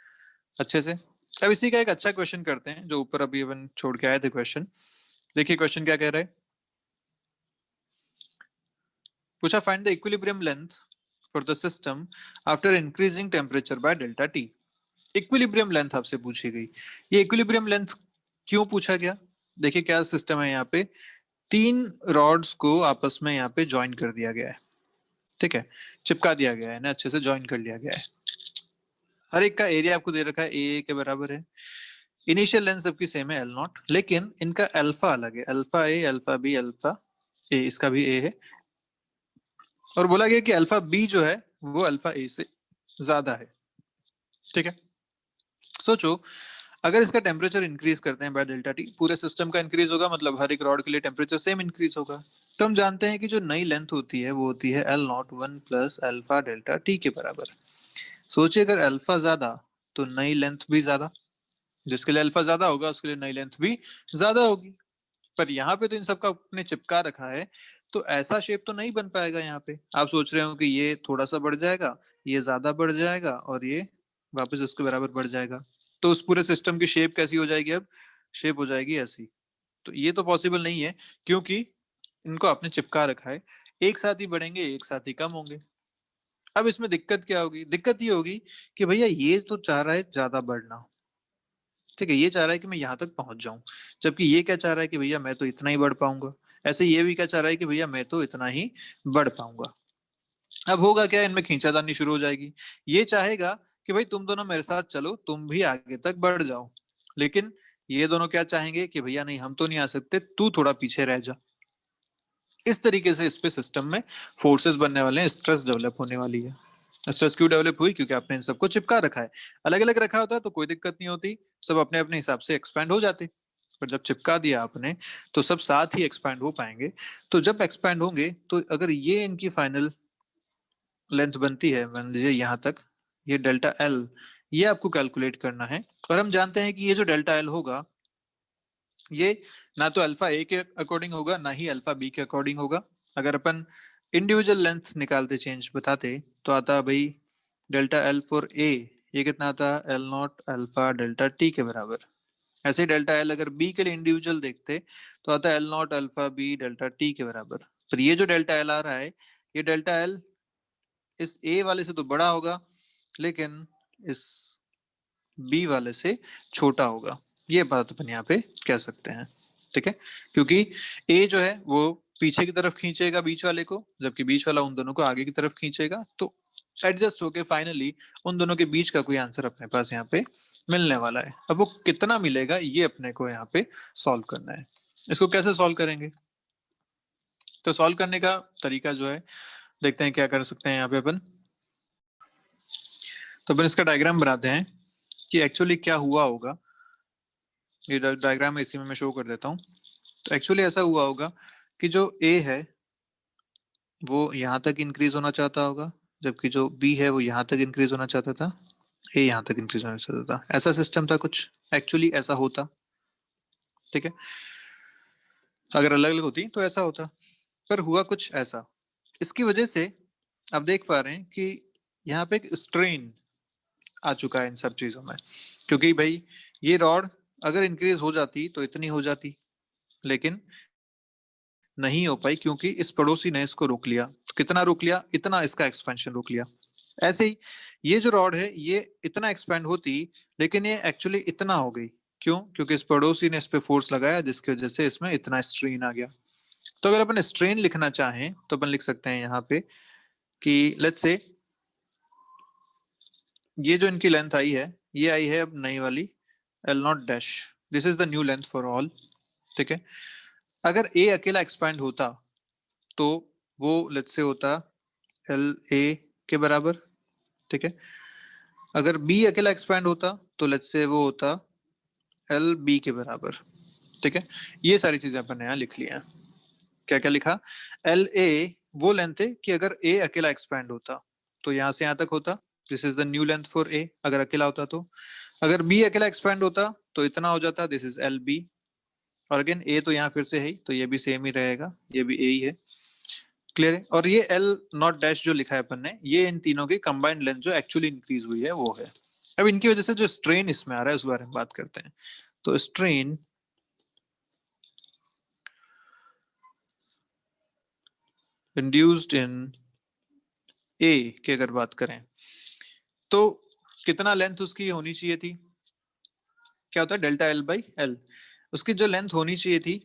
अच्छे से? अब इसी का एक अच्छा क्वेश्चन करते हैं जो ऊपर अभी अपन छोड़ के आए थे क्वेश्चन। देखिए क्वेश्चन क्या कह रहा है। पूछा find the equilibrium length for the system after increasing temperature by delta T. Equilibrium length आपसे पूछी गई। ये इक्विलिब्रियम लेंथ क्यों पूछा गया? देखिए क्या सिस्टम है, यहाँ पे 3 रॉड्स को आपस में यहाँ पे ज्वाइन कर दिया गया है। ठीक है, चिपका दिया गया है ना, अच्छे से ज्वाइन कर लिया गया है। हर एक का एरिया आपको दे रखा है ए के बराबर है। इनिशियल लेंथ सबकी सेम है L0, लेकिन इनका अल्फा अलग है, अल्फा ए, अल्फा बी, अल्फा ए, इसका भी ए है। और बोला गया कि अल्फा बी जो है वो अल्फा ए से ज्यादा है। ठीक है, सोचो अगर इसका टेम्परेचर इंक्रीज करते हैं बाय डेल्टा टी, पूरे सिस्टम का इंक्रीज होगा, मतलब हर एक रॉड के लिए टेम्परेचर सेम इंक्रीज होगा। तो हम जानते हैं कि जो नई लेंथ होती है वो होती है L0 1 plus alpha delta T के बराबर। सोचिए अगर अल्फा ज्यादा तो नई लेंथ भी ज्यादा, जिसके लिए अल्फा ज्यादा होगा उसके लिए नई लेंथ भी ज्यादा होगी। पर यहाँ पे तो इन सबका अपने चिपका रखा है, तो ऐसा शेप तो नहीं बन पाएगा। यहाँ पे आप सोच रहे हो कि ये थोड़ा सा बढ़ जाएगा, ये ज्यादा बढ़ जाएगा और ये वापस उसके बराबर बढ़ जाएगा, तो उस पूरे सिस्टम की शेप कैसी हो जाएगी अब? शेप हो जाएगी ऐसी। तो ये तो पॉसिबल नहीं है, क्योंकि इनको आपने चिपका रखा है, एक साथ ही बढ़ेंगे एक साथ ही कम होंगे। अब इसमें दिक्कत क्या होगी? दिक्कत ये होगी कि भैया ये तो चाह रहा है ज्यादा बढ़ना, ठीक है, ये चाह रहा है कि मैं यहाँ तक पहुंच जाऊं, जबकि ये क्या चाह रहा है कि भैया मैं तो इतना ही बढ़ पाऊंगा। ऐसे ये भी क्या चाह रहा है कि भैया मैं तो इतना ही बढ़ पाऊंगा। अब होगा क्या, इनमें खींचातानी शुरू हो जाएगी। ये चाहेगा कि भाई तुम दोनों मेरे साथ चलो, तुम भी आगे तक बढ़ जाओ, लेकिन ये दोनों क्या चाहेंगे कि भैया नहीं, हम तो नहीं आ सकते, तू थोड़ा पीछे रह जा। इस तरीके से इस पे सिस्टम में फोर्सेस बनने वाले हैं, स्ट्रेस डेवलप होने वाली है। स्ट्रेस क्यों डेवलप हुई? क्योंकि आपने इन सबको चिपका रखा है। अलग अलग रखा होता तो कोई दिक्कत नहीं होती, सब अपने अपने हिसाब से एक्सपैंड हो जाते। पर जब चिपका दिया आपने, तो सब साथ ही एक्सपैंड हो पाएंगे। तो जब एक्सपैंड होंगे, तो अगर ये इनकी फाइनल लेंथ बनती है, मान लीजिए यहाँ तक, ये डेल्टा एल, ये आपको कैलकुलेट करना है। और हम जानते हैं कि ये जो डेल्टा एल होगा, ये ना तो अल्फा ए के अकॉर्डिंग होगा, ना ही अल्फा बी के अकॉर्डिंग होगा। अगर अपन इंडिविजुअल लेंथ निकालते, चेंज बताते, तो आता भाई डेल्टा एल फॉर ए, ये कितना आता? L naught alpha delta T के बराबर। ऐसे ही डेल्टा एल अगर बी के लिए इंडिविजुअल देखते, तो आता L naught alpha B delta T के बराबर। पर ये जो डेल्टा एल आ रहा है, ये डेल्टा एल इस ए वाले से तो बड़ा होगा, लेकिन इस बी वाले से छोटा होगा। ये बात अपन यहाँ पे कह सकते हैं, ठीक है, क्योंकि ए जो है वो पीछे की तरफ खींचेगा बीच वाले को, जबकि बीच वाला उन दोनों को आगे की तरफ खींचेगा। तो एडजस्ट होके फाइनली उन दोनों के बीच का कोई आंसर अपने पास यहाँ पे मिलने वाला है। अब वो कितना मिलेगा, ये अपने को यहाँ पे सॉल्व करना है। इसको कैसे सॉल्व करेंगे? तो सॉल्व करने का तरीका जो है, देखते हैं क्या कर सकते हैं यहाँ पे अपन। तो अपन इसका डायग्राम बनाते हैं कि एक्चुअली क्या हुआ होगा। ये डायग्राम इसी में मैं शो कर देता हूँ। तो एक्चुअली ऐसा हुआ होगा कि जो ए है वो यहाँ तक इंक्रीज होना चाहता होगा, जबकि जो बी है वो यहाँ तक इंक्रीज होना चाहता था, ए यहाँ तक इंक्रीज होना चाहता था। ऐसा सिस्टम था कुछ, एक्चुअली ऐसा होता, ठीक है। अगर अलग अलग होती तो ऐसा होता, पर हुआ कुछ ऐसा। इसकी वजह से आप देख पा रहे हैं कि यहाँ पे एक स्ट्रेन आ चुका है इन सब चीजों में, क्योंकि भाई ये रॉड अगर इंक्रीज हो जाती तो इतनी हो जाती, लेकिन नहीं हो पाई क्योंकि इस पड़ोसी ने इसको रोक लिया। कितना रोक लिया? इतना इसका एक्सपेंशन रोक लिया। ऐसे ही ये जो रॉड है ये इतना एक्सपेंड होती, लेकिन ये एक्चुअली इतना हो गई। क्यों? क्योंकि इस पड़ोसी ने इस पे फोर्स लगाया, जिसकी वजह से इसमें इतना स्ट्रेन आ गया। तो अगर अपन स्ट्रेन लिखना चाहें तो अपन लिख सकते हैं यहाँ पे कि लेट्स से ये जो इनकी लेंथ आई है, ये आई है अब नई वाली L naught dash, this is the new length for all, ठीक है। अगर ए अकेला एक्सपैंड होता तो वो लेट्स से होता एल ए के बराबर, ठीक है। अगर बी अकेला एक्सपैंड होता तो लेट्स से वो होता एल बी के बराबर, ठीक है। ये सारी चीजें अपन यहाँ लिख लिया है। क्या क्या लिखा? एल ए वो लेंथ है कि अगर ए अकेला एक्सपैंड होता तो यहाँ से यहाँ तक होता, this is the new length for a अगर अकेला होता। तो अगर बी अकेला एक्सपैंड होता तो इतना हो जाता, दिस इज एल बी। और अगेन ए तो यहाँ फिर से है, तो ये भी सेम ही रहेगा, ये भी ए ही है। क्लियर है? और ये एल नॉट डैश जो लिखा है अपन ने, ये इन तीनों की कंबाइंड लेंथ जो एक्चुअली इंक्रीज हुई है वो है। अब इनकी वजह से जो स्ट्रेन इसमें आ रहा है उस बारे में बात करते हैं। तो स्ट्रेन इंड्यूस्ड इन ए की अगर बात करें, तो कितना लेंथ उसकी होनी चाहिए थी? क्या होता है? Delta L by L. उसकी जो लेंथ होनी चाहिए थी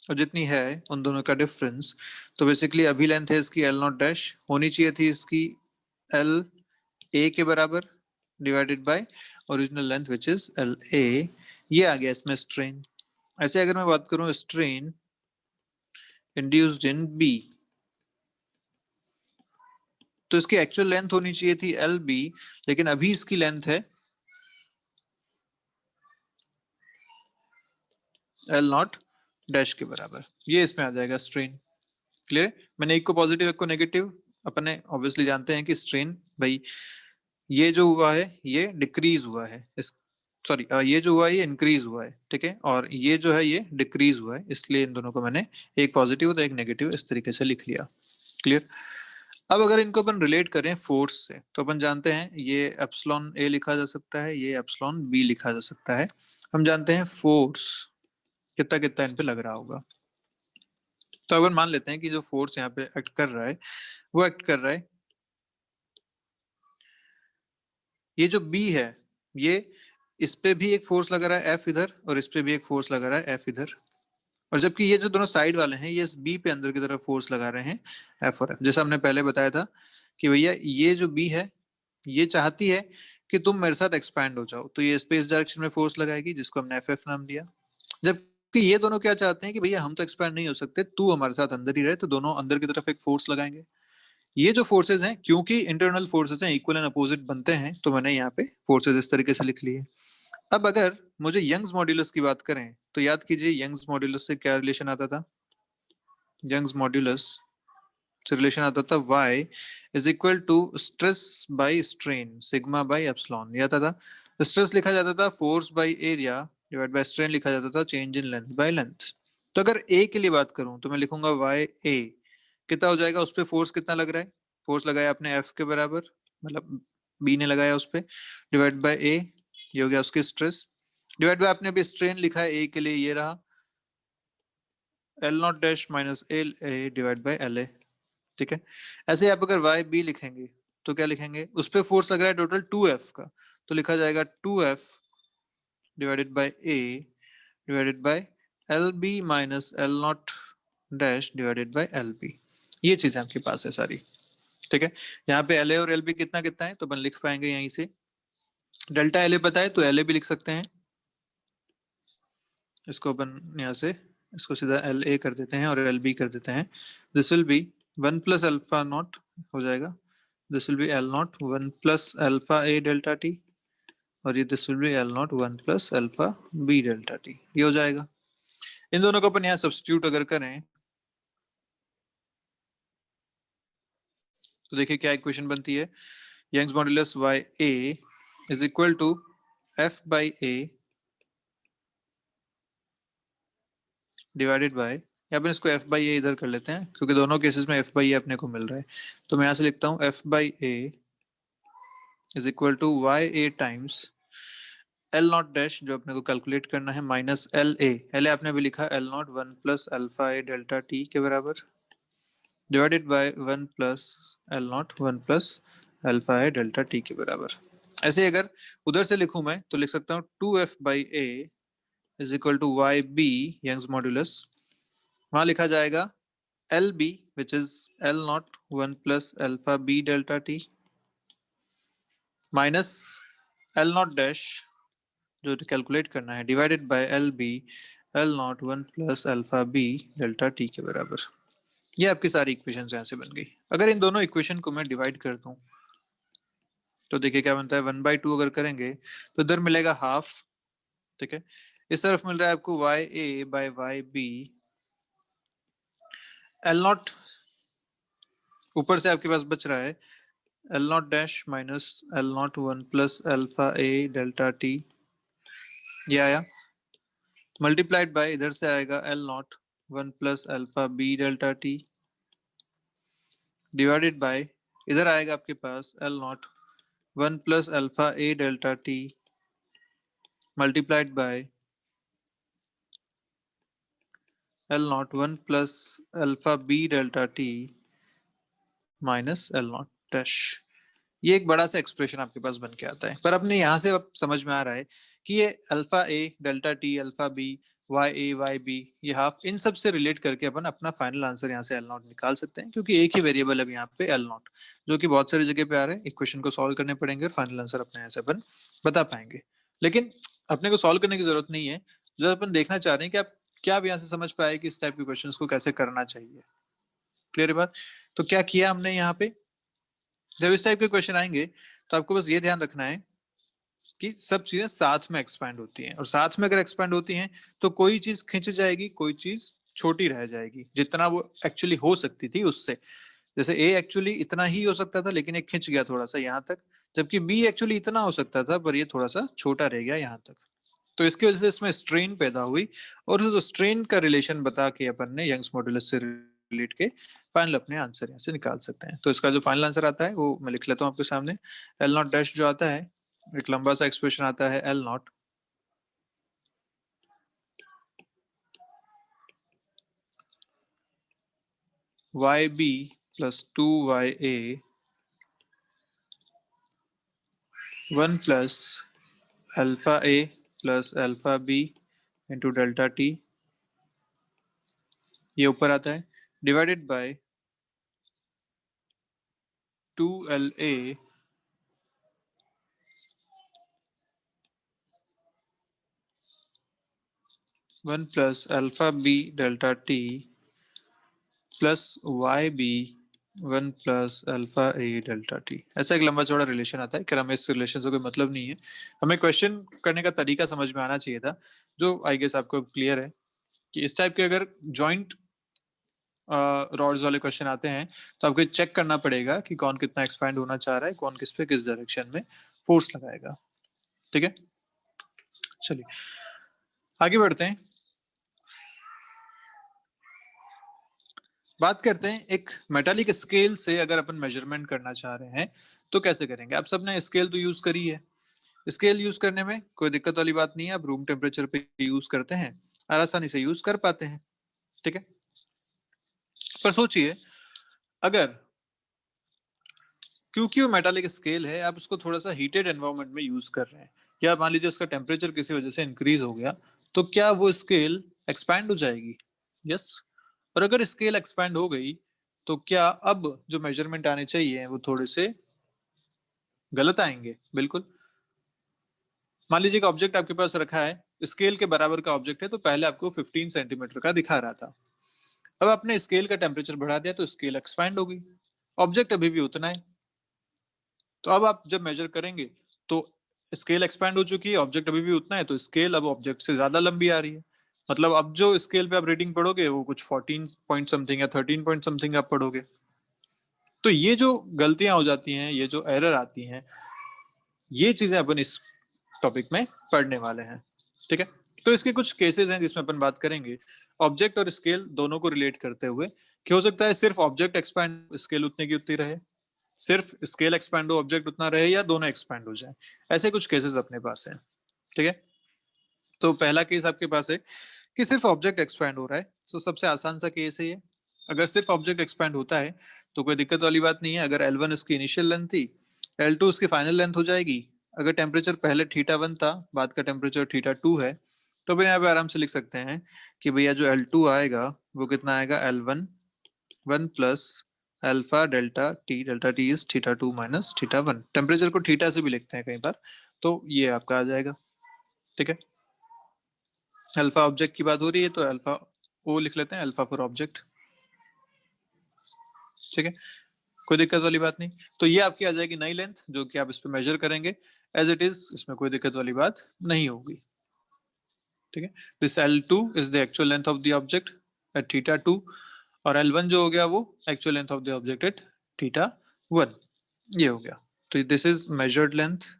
और जितनी है उन दोनों का डिफरेंस, तो बेसिकली अभी लेंथ है इसकी एल नॉट डैश, होनी चाहिए थी इसकी एल ए के बराबर divided by original length which is L A. ये आ गया इसमें स्ट्रेन। ऐसे अगर मैं बात करूं स्ट्रेन इंड्यूस्ड इन बी, तो इसकी एक्चुअल लेंथ होनी चाहिए थी एल बी, लेकिन अभी इसकी लेंथ है एल नॉट डैश के बराबर। ये इसमें आ जाएगा स्ट्रेन। क्लियर? मैंने एक को पॉजिटिव एक को नेगेटिव, अपने ऑब्वियसली जानते हैं कि स्ट्रेन भाई ये जो हुआ है ये डिक्रीज हुआ है, इस सॉरी ये जो हुआ है ये इंक्रीज हुआ है, ठीक है, और ये जो है ये डिक्रीज हुआ है, इसलिए इन दोनों को मैंने एक पॉजिटिव और एक नेगेटिव इस तरीके से लिख लिया। क्लियर? अब अगर इनको अपन रिलेट करें फोर्स से, तो अपन जानते हैं ये एप्सिलॉन ए लिखा जा सकता है, ये एप्सिलॉन बी लिखा जा सकता है। हम जानते हैं फोर्स कितना कितना इन पे लग रहा होगा। तो अगर मान लेते हैं कि जो फोर्स यहाँ पे एक्ट कर रहा है वो एक्ट कर रहा है, ये जो बी है ये, इस पे भी एक फोर्स लगा रहा है एफ इधर, और इस पे भी एक फोर्स लगा रहा है एफ इधर, और जबकि ये जो दोनों साइड वाले हैं ये इस बी पे अंदर की तरफ फोर्स लगा रहे हैं एफ और एफ। जैसा हमने पहले बताया था कि भैया ये जो बी है ये चाहती है कि तुम मेरे साथ एक्सपैंड हो जाओ, तो ये स्पेस डायरेक्शन में फोर्स लगाएगी जिसको हमने एफ एफ नाम दिया। जबकि ये दोनों क्या चाहते हैं कि भैया हम तो एक्सपैंड नहीं हो सकते, तू हमारे साथ अंदर ही रहे, तो दोनों अंदर की तरफ एक फोर्स लगाएंगे। ये जो फोर्सेज हैं क्योंकि इंटरनल फोर्सेज हैं, इक्वल एंड अपोजिट बनते हैं, तो मैंने यहाँ पे फोर्सेज इस तरीके से लिख लिए। अब अगर मुझे यंग्स मॉड्यूलस की बात करें तो याद कीजिए यंग्स मॉड्यूलस से क्या रिलेशन आता था। यंग्स मॉड्यूलस से रिलेशन आता था y is equal to stress by strain sigma by epsilon. ये आता था, स्ट्रेस लिखा जाता था force by area divide by strain लिखा जाता था change in length by length. तो अगर a के लिए बात करूं तो मैं लिखूंगा y a कितना हो जाएगा, उस पे फोर्स कितना लग रहा है, फोर्स लगाया आपने f के बराबर, मतलब b ने लगाया उस पे, डिवाइड बाय a, ये हो गया उसकी स्ट्रेस, डिवाइड बाय आपने अभी स्ट्रेन लिखा है a के लिए, ये रहा L naught dash minus L A divide by L A. ठीक है, ऐसे आप अगर वाई बी लिखेंगे तो क्या लिखेंगे, उस पे फोर्स लग रहा है टोटल 2f का, तो लिखा जाएगा 2f divided by A divided by L B minus L naught dash divided by L B. ये चीजें आपके पास है सारी। ठीक है, यहाँ पे एल ए और एल बी कितना कितना है तो अपन लिख पाएंगे यहीं से, डेल्टा एल ए पता है तो एल ए भी लिख सकते हैं, इसको अपन यहाँ से इसको सीधा एल ए कर देते हैं और एल बी कर देते हैं। This will be 1 plus alpha naught हो जाएगा, this will be L naught 1 plus alpha A delta T, और ये this will be L naught 1 plus alpha B delta T, ये हो जाएगा। इन दोनों को अपन यहाँ सब्स्टिट्यूट अगर करें तो देखिए क्या इक्वेशन बनती है, Young's modulus Y A is equal to F by A divided by, या अपन इसको एफ बाई ए इधर कर लेते हैं क्योंकि दोनों केसेस में एफ बाई ए अपने को मिल रहा है, तो मैं यहाँ से लिखता हूँ F by A is equal to Y A times L naught dash जो अपने को कैलकुलेट करना है माइनस एल ए आपने भी लिखा L naught 1 plus alpha A delta T के बराबर, divided by 1 plus L naught 1 plus alpha A delta T के बराबर। ऐसे अगर उधर से लिखूं मैं तो लिख सकता हूँ 2f by A is equal to Y B Young's modulus, वहां लिखा जाएगा L B which is L naught 1 plus alpha B delta T minus L naught dash जो कैलकुलेट करना है divided by L B L naught 1 plus alpha B delta T के बराबर। ये आपकी सारी इक्वेशन यहाँ से बन गई। अगर इन दोनों इक्वेशन को मैं डिवाइड कर दूं तो देखिए क्या बनता है, 1/2 अगर करेंगे तो इधर मिलेगा हाफ। ठीक है, इस तरफ मिल रहा है आपको Y A by Y B, L naught ऊपर से आपके पास बच रहा है L naught dash minus L naught 1 plus alpha A delta T, ये आया, मल्टीप्लाइड बाय इधर से आएगा L naught 1 plus alpha B delta T, divided by इधर आएगा आपके पास L naught 1 plus alpha A delta T multiplied by L naught 1 plus alpha B delta T minus L naught dash. ये एक बड़ा सा एक्सप्रेशन आपके पास बन के आता है, पर अपने यहाँ से अब समझ में आ रहा है कि ये alpha A delta T alpha B Y A Y B ये हाफ, इन सब से रिलेट करके अपन अपना फाइनल आंसर यहाँ से एल नॉट निकाल सकते हैं, क्योंकि एक ही वेरिएबल है यहाँ पे एल नॉट, जो कि बहुत सारी जगह पे आ रहा है। इक्वेशन को सॉल्व करने पड़ेंगे और फाइनल आंसर अपने यहाँ से अपन बता पाएंगे। लेकिन अपने को सॉल्व करने की जरूरत नहीं है, जो अपन देखना चाह रहे हैं कि आप क्या आप यहाँ से समझ पाए कि इस टाइप के क्वेश्चन को कैसे करना चाहिए। क्लियर है बात? तो क्या किया हमने यहाँ पे, जब इस टाइप के क्वेश्चन आएंगे तो आपको बस ये ध्यान रखना है कि सब चीजें साथ में एक्सपैंड होती हैं, और साथ में अगर एक्सपैंड होती हैं तो कोई चीज खिंच जाएगी, कोई चीज छोटी रह जाएगी जितना वो एक्चुअली हो सकती थी उससे। जैसे ए एक्चुअली इतना ही हो सकता था लेकिन एक खिंच गया थोड़ा सा यहाँ तक, जबकि बी एक्चुअली इतना हो सकता था पर ये थोड़ा सा छोटा रह गया यहाँ तक। तो इसकी वजह से इसमें स्ट्रेन पैदा हुई, और जो स्ट्रेन का रिलेशन बता के अपन ने यंग्स मॉड्यूलस से रिलेट के फाइनल अपने आंसर यहाँ से निकाल सकते हैं। तो इसका जो फाइनल आंसर आता है वो मैं लिख लेता हूँ आपके सामने। एल नॉट डैश जो आता है, एक लंबा सा एक्सप्रेशन आता है L naught Y B plus 2ya 1 plus alpha A plus alpha B into delta T, ये ऊपर आता है, divided by 2la 1 plus alpha B delta T plus Y B 1 plus alpha A delta T. ऐसा एक लंबा चौड़ा relation आता है। हमें इस रिलेशन से कोई मतलब नहीं है, हमें क्वेश्चन करने का तरीका समझ में आना चाहिए था, जो आई गेस आपको क्लियर है कि इस टाइप के अगर जॉइंट रॉड्स वाले क्वेश्चन आते हैं तो आपको चेक करना पड़ेगा कि कौन कितना एक्सपैंड होना चाह रहा है, कौन किस पे किस डायरेक्शन में फोर्स लगाएगा। ठीक है, चलिए आगे बढ़ते हैं, बात करते हैं एक मेटालिक स्केल से अगर अपन मेजरमेंट करना चाह रहे हैं तो कैसे करेंगे। आप सबने स्केल तो यूज करी है, स्केल यूज करने में कोई दिक्कत वाली बात नहीं है, आप रूम टेम्परेचर पे यूज करते हैं और आसानी से यूज कर पाते हैं। ठीक है, पर सोचिए अगर क्योंकि वो मेटालिक स्केल है, आप उसको थोड़ा सा हीटेड एनवायरनमेंट में यूज कर रहे हैं, या मान लीजिए उसका टेम्परेचर किसी वजह से इंक्रीज हो गया, तो क्या वो स्केल एक्सपैंड हो जाएगी? यस। और अगर स्केल एक्सपैंड हो गई तो क्या अब जो मेजरमेंट आने चाहिए वो थोड़े से गलत आएंगे? बिल्कुल। मान लीजिए कि ऑब्जेक्ट आपके पास रखा है, स्केल के बराबर का ऑब्जेक्ट है, तो पहले आपको 15 सेंटीमीटर का दिखा रहा था, अब आपने स्केल का टेम्परेचर बढ़ा दिया तो स्केल एक्सपैंड हो गई, ऑब्जेक्ट अभी भी उतना है। तो अब आप जब मेजर करेंगे तो स्केल एक्सपैंड हो चुकी है, ऑब्जेक्ट अभी भी उतना है, तो स्केल अब ऑब्जेक्ट से ज्यादा लंबी आ रही है। मतलब अब जो स्केल पे आप रीडिंग पढ़ोगे वो कुछ 14 पॉइंट समथिंग या 13 पॉइंट समथिंग आप पढ़ोगे। तो ये जो गलतियां हो जाती हैं, ये जो एरर आती हैं, ये चीजें अपन इस टॉपिक में पढ़ने वाले हैं। ठीक है, तो इसके कुछ केसेस हैं जिसमें अपन बात करेंगे ऑब्जेक्ट और स्केल दोनों को रिलेट करते हुए कि हो सकता है सिर्फ ऑब्जेक्ट एक्सपैंड स्केल उतने की उतनी रहे, सिर्फ स्केल एक्सपैंड हो ऑब्जेक्ट उतना रहे, या दोनों एक्सपैंड हो जाए। ऐसे कुछ केसेस अपने पास हैं। ठीक है, तो पहला केस आपके पास है कि सिर्फ ऑब्जेक्ट एक्सपैंड हो रहा है। तो सबसे आसान सा केस है ये। अगर सिर्फ ऑब्जेक्ट एक्सपैंड होता है तो कोई दिक्कत वाली बात नहीं है। अगर L1 इसकी इनिशियल लेंथ थी, L2 उसकी फाइनल लेंथ हो जाएगी। अगर टेम्परेचर पहले θ1 था, बाद का टेम्परेचर θ2 है, तो फिर यहाँ पे आराम से लिख सकते हैं कि भैया जो L2 आएगा वो कितना आएगा, L1 1 plus alpha delta T is θ2 minus θ1। Temperature को थीटा से भी लिखते हैं कई बार, तो ये आपका आ जाएगा। ठीक है, अल्फा ऑब्जेक्ट की बात हो रही है तो अल्फा ओ लिख लेते हैं, अल्फा फॉर ऑब्जेक्ट। ठीक है, कोई दिक्कत वाली बात नहीं। तो ये आपकी आ जाएगी नई लेंथ जो कि आप इस पे मेजर करेंगे एज इट इज, इसमें कोई दिक्कत वाली बात नहीं होगी। ठीक है, this L2 is the actual length of the object at θ2, और L1 जो हो गया वो actual length of the object at θ1, ये हो गया। तो this is measured length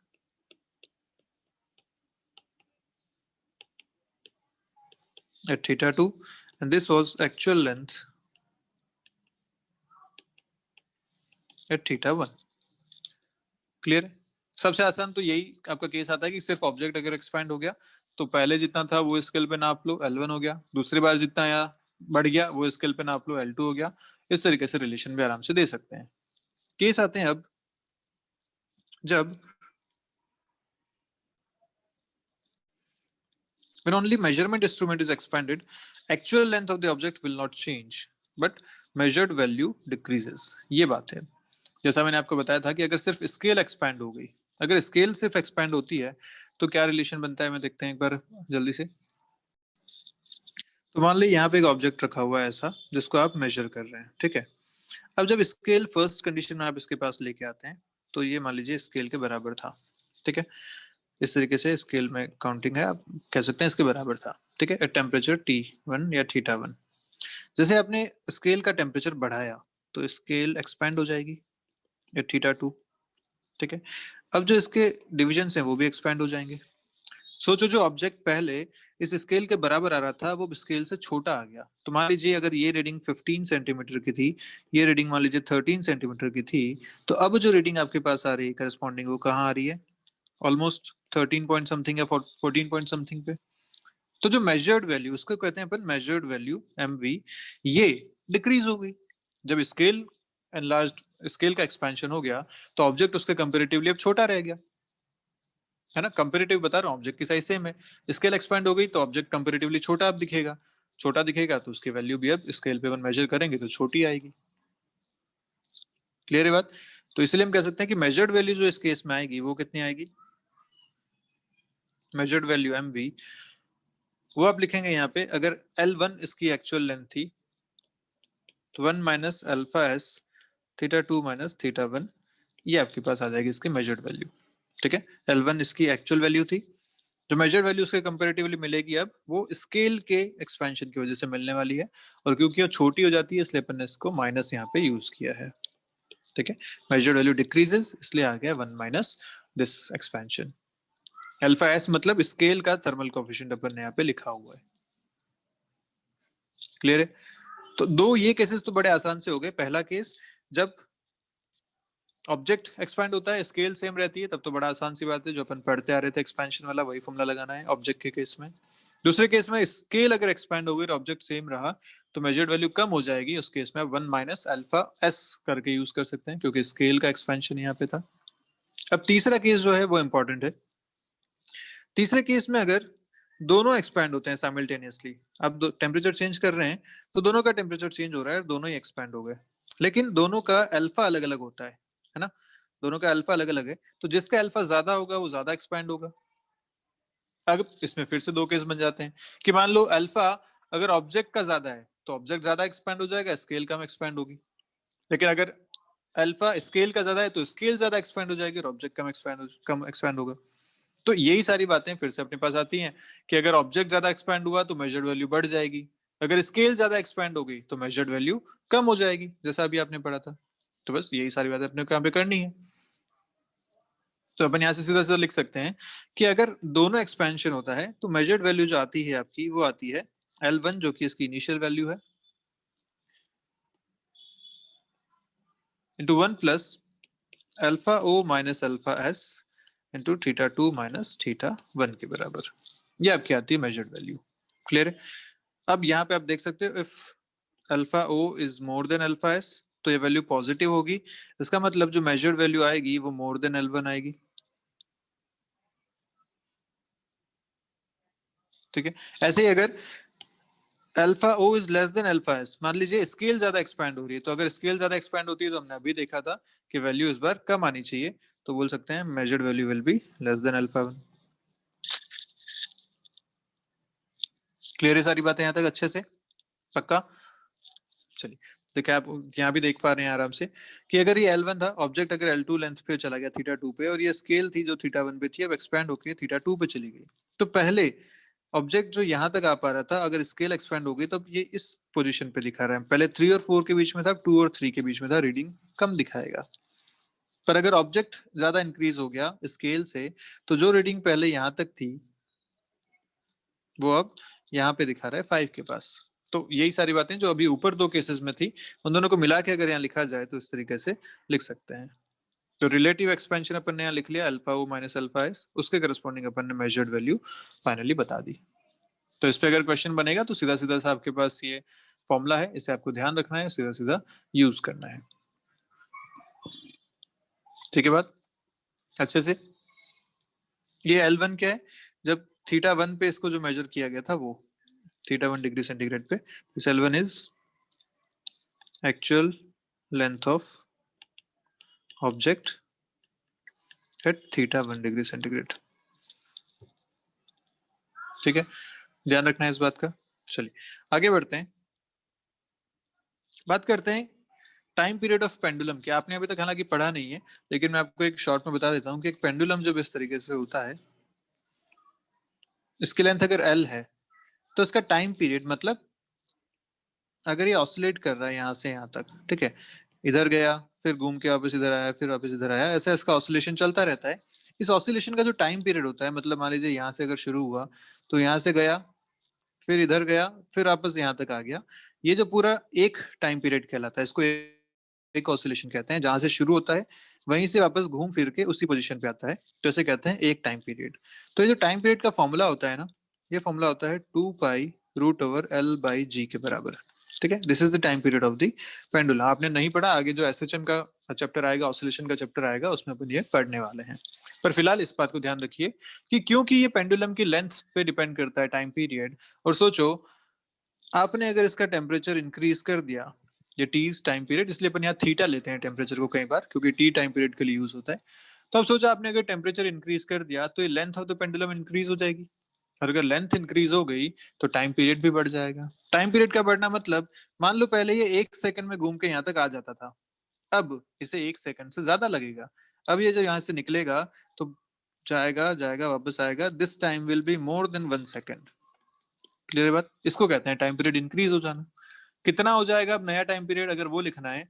at θ2 and this was actual length at θ1। Clear है? सबसे आसान तो यही आपका केस आता है कि सिर्फ ऑब्जेक्ट अगर एक्सपैंड हो गया तो पहले जितना था वो स्केल पे नाप लो, L1 हो गया, दूसरी बार जितना आया बढ़ गया वो स्केल पे नाप लो, L2 हो गया। इस तरीके से रिलेशन भी आराम से दे सकते हैं। केस आते हैं अब जब when only measurement instrument is expanded, actual length of the object will not change but measured value decreases। ये बात है। जैसा मैंने आपको बताया था कि अगर सिर्फ स्केल एक्सपैंड हो गई, अगर स्केल सिर्फ एक्सपैंड होती है तो क्या रिलेशन बनता है, मैं देखते हैं एक बार जल्दी से। तो मान ली यहाँ पे एक ऑब्जेक्ट रखा हुआ है ऐसा जिसको आप मेजर कर रहे हैं। ठीक है, अब जब स्केल फर्स्ट कंडीशन में आप इसके पास लेके आते हैं तो ये मान लीजिए स्केल के बराबर था। ठीक है, इस तरीके से स्केल में काउंटिंग है, आप कह सकते हैं इसके बराबर था। ठीक है, एट टेम्परेचर T1 या θ1। जैसे आपने स्केल का टेम्परेचर बढ़ाया तो स्केल एक्सपैंड हो जाएगी एट θ2। ठीक है, अब जो इसके डिविजन हैं वो भी एक्सपैंड हो जाएंगे। सोचो जो ऑब्जेक्ट पहले इस स्केल के बराबर आ रहा था वो स्केल से छोटा आ गया। तो मान लीजिए अगर ये रीडिंग 15 सेंटीमीटर की थी, ये रीडिंग मान लीजिए 13 सेंटीमीटर की थी, तो अब जो रीडिंग आपके पास आ रही है करस्पॉन्डिंग, वो कहाँ आ रही है? ऑलमोस्ट 13 पॉइंट समथिंग या 14 पॉइंट समथिंग पे। तो जो मेजर्ड वैल्यू, उसको कहते हैं अपन मेजर्ड वैल्यू एमवी, ये डिक्रीज हो गई। जब स्केल एनलार्ज्ड, स्केल का एक्सपेंशन हो गया, तो ऑब्जेक्ट उसके कंपैरेटिवली अब छोटा रह गया, है ना। कंपैरेटिव बता रहा हूँ, ऑब्जेक्ट की साइज सेम है, स्केल एक्सपैंड हो गई तो ऑब्जेक्ट कंपैरेटिवली छोटा अब दिखेगा। छोटा दिखेगा तो उसकी वैल्यू भी अब स्केल पे अपन मेजर करेंगे तो छोटी आएगी। क्लियर है बात? तो इसलिए हम कह सकते हैं कि मेजर्ड वैल्यू जो इस केस में आएगी वो कितनी आएगी? मेजर्ड वैल्यू एम वी, वो आप लिखेंगे यहाँ पे, अगर L1 इसकी एक्चुअल लेंथ थी तो 1 minus alpha S theta 2 minus theta 1, ये आपके पास आ जाएगी इसकी मेजर्ड वैल्यू। ठीक है, L1 इसकी एक्चुअल वैल्यू थी, जो मेजर्ड वैल्यू उसके कंपैरेटिवली मिलेगी अब वो स्केल के एक्सपेंशन की वजह से मिलने वाली है, और क्योंकि वो छोटी हो जाती है इसलिए अपन ने इसको माइनस यहाँ पे यूज किया है। ठीक है, मेजर्ड वैल्यू डिक्रीजेस इसलिए आ गया 1 minus this expansion. Alpha S मतलब स्केल का थर्मल कोएफिशिएंट अपन ने यहाँ पे लिखा हुआ है। क्लियर है? तो दो ये केसेस तो बड़े आसान से हो गए। पहला केस जब ऑब्जेक्ट एक्सपैंड होता है, स्केल सेम रहती है, तब तो बड़ा आसान सी बात है, जो अपन पढ़ते आ रहे थे एक्सपेंशन वाला, वही फॉर्मूला लगाना है ऑब्जेक्ट के केस में। दूसरे केस में स्केल अगर एक्सपैंड हो गई और ऑब्जेक्ट सेम रहा तो मेजर्ड वैल्यू कम हो जाएगी, उस केस में 1 माइनस अल्फा एस करके यूज कर सकते हैं क्योंकि स्केल का एक्सपेंशन यहाँ पे था। अब तीसरा केस जो है वो इंपॉर्टेंट है। तीसरे केस में अगर दोनों एक्सपैंड होते हैं साइमल्टेनियसली, अब टेम्परेचर चेंज कर रहे हैं तो दोनों का टेम्परेचर चेंज हो रहा है, दोनों ही एक्सपैंड हो गए, लेकिन दोनों का अल्फा अलग अलग होता है ना। दोनों का अल्फा अलग अलग है, तो जिसका अल्फा ज्यादा होगा वो ज्यादा एक्सपैंड होगा। अब इसमें फिर से दो केस बन जाते हैं कि मान लो अल्फा अगर ऑब्जेक्ट का ज्यादा है तो ऑब्जेक्ट ज्यादा एक्सपैंड हो जाएगा, स्केल कम एक्सपैंड होगी। लेकिन अगर अल्फा स्केल का ज्यादा है तो स्केल ज्यादा एक्सपैंड हो जाएगी और ऑब्जेक्ट कम एक्सपैंड होगा। तो यही सारी बातें फिर से अपने पास आती हैं कि अगर ऑब्जेक्ट ज्यादा एक्सपैंड हुआ तो मेजर्ड वैल्यू बढ़ जाएगी, अगर स्केल ज्यादा एक्सपैंड हो गई तो मेजर्ड वैल्यू कम हो जाएगी, जैसा अभी आपने पढ़ा था। तो बस यही सारी बातें अपने को यहाँ पे करनी है। तो अपन यहाँ से सीधा सीधा लिख सकते हैं कि अगर दोनों एक्सपेंशन होता है तो मेजर्ड वैल्यू जो आती है आपकी वो आती है L1 जो कि इसकी इनिशियल वैल्यू है into 1 plus alpha O minus alpha S into theta 2 minus theta 1 के बराबर। ये आपकी आती है मेजर्ड वैल्यू। क्लियर है? अब यहाँ पे आप देख सकते हो if alpha O is more than alpha S तो ये वैल्यू पॉजिटिव होगी, इसका मतलब जो मेजर्ड वैल्यू आएगी वो मोर देन L1 आएगी। ठीक है, ऐसे ही अगर alpha O is less than alpha S, मान लीजिए स्केल ज्यादा एक्सपैंड हो रही है, तो अगर स्केल ज्यादा एक्सपैंड होती है तो हमने अभी देखा था कि वैल्यू इस बार कम आनी चाहिए, तो बोल सकते हैं measured value will be less than alpha one. Clear है सारी बातें यहाँ तक अच्छे से? पक्का? चलिए, देखिए आप यहाँ भी देख पा रहे हैं आराम से कि अगर ये L1 था, ऑब्जेक्ट अगर L2 लेंथ पे चला गया थीटा 2 पे, और ये स्केल थी जो थीटा 1 पे थी, अब एक्सपैंड होकर थीटा 2 पे चली गई, तो पहले ऑब्जेक्ट जो यहाँ तक आ पा रहा था अगर स्केल एक्सपेंड हो गई तो ये इस पोजीशन पे दिखा रहा है, पहले 3 और 4 के बीच में था, 2 और 3 के बीच में था, रीडिंग कम दिखाएगा। पर अगर ऑब्जेक्ट ज्यादा इंक्रीज हो गया स्केल से तो जो रीडिंग पहले यहाँ तक थी वो अब यहाँ पे दिखा रहा है 5 के पास। तो यही सारी बातें जो अभी ऊपर दो केसेस में थी उन दोनों को मिला के अगर यहाँ लिखा जाए तो इस तरीके से लिख सकते हैं। तो रिलेटिव एक्सपेंशन अपन ने यहाँ लिख लिया alpha O minus alpha S, उसके करस्पॉन्डिंग अपन ने मेजर्ड वैल्यू फाइनली बता दी। तो इस पे अगर क्वेश्चन बनेगा तो सीधा सीधा सा आपके पास ये फॉर्मूला है, इसे आपको ध्यान रखना है, सीधा सीधा यूज करना है। ठीक है बात अच्छे से? ये L1 क्या है? जब थीटा 1 पे इसको जो मेजर किया गया था वो थीटा 1 डिग्री सेंटीग्रेड पे, this L1 is actual length of object at theta 1 degree centigrade. ठीक है, ध्यान रखना है इस बात का। चलिए आगे बढ़ते हैं, बात करते हैं टाइम पीरियड ऑफ पेंडुलम की। आपने अभी तक हालांकि पढ़ा नहीं है, लेकिन मैं आपको एक शॉर्ट में बता देता हूँ कि एक पेंडुलम जब इस तरीके से होता है, इसकी लेंथ अगर L है तो इसका टाइम पीरियड मतलब अगर ये ऑसिलेट कर रहा है यहाँ से यहाँ तक, ठीक है, इधर गया, फिर घूम के वापस इधर आया, फिर वापस इधर आया, ऐसा इसका ऑसिलेशन चलता रहता है। इस ऑसिलेशन का जो टाइम पीरियड होता है, मतलब मान लीजिए यहाँ से अगर शुरू हुआ तो यहाँ से गया, फिर इधर गया, फिर वापस यहाँ तक आ गया, ये जो पूरा एक टाइम पीरियड कहलाता है। इसको एक ऑसिलेशन कहते हैं, जहां से शुरू होता है वहीं से वापस घूम फिर के उसी पोजीशन पे आता है, तो इसे कहते हैं एक टाइम पीरियड। तो ये जो टाइम पीरियड का फॉर्मूला होता है ना, ये फॉर्मूला होता है 2 पाई रूट ओवर L/G के बराबर। ठीक है, this is the time period of the pendulum. आपने नहीं पढ़ा, आगे जो एसएचएम का चैप्टर आएगा, ऑसिलेशन का चैप्टर आएगा, उसमें अपन ये पढ़ने वाले हैं। पर फिलहाल इस बात को ध्यान रखिए कि क्योंकि ये पेंडुलम की लेंथ पे डिपेंड करता है टाइम पीरियड। और सोचो, आपने अगर इसका टेम्परेचर इंक्रीज कर दिया, ये टी टाइम पीरियड, इसलिए अपन यहाँ थीटा लेते हैं टेम्परेचर को कई बार, क्योंकि टी टाइम पीरियड के लिए यूज होता है। तो अब सोचा आपने अगर टेम्परेचर इंक्रीज कर दिया तो ये length of the pendulum increase हो जाएगी, और अगर लेंथ इंक्रीज हो गई तो टाइम पीरियड भी बढ़ जाएगा। टाइम पीरियड का बढ़ना मतलब, मान लो पहले ये 1 सेकंड में घूम के यहाँ तक आ जाता था, अब इसे 1 सेकंड से ज्यादा लगेगा। अब ये जो यहाँ से निकलेगा तो जाएगा जाएगा वापस आएगा, this time will be more than 1 second. Clear बात, इसको कहते हैं टाइम पीरियड इंक्रीज हो जाना। कितना हो जाएगा अब नया टाइम पीरियड अगर वो लिखना है,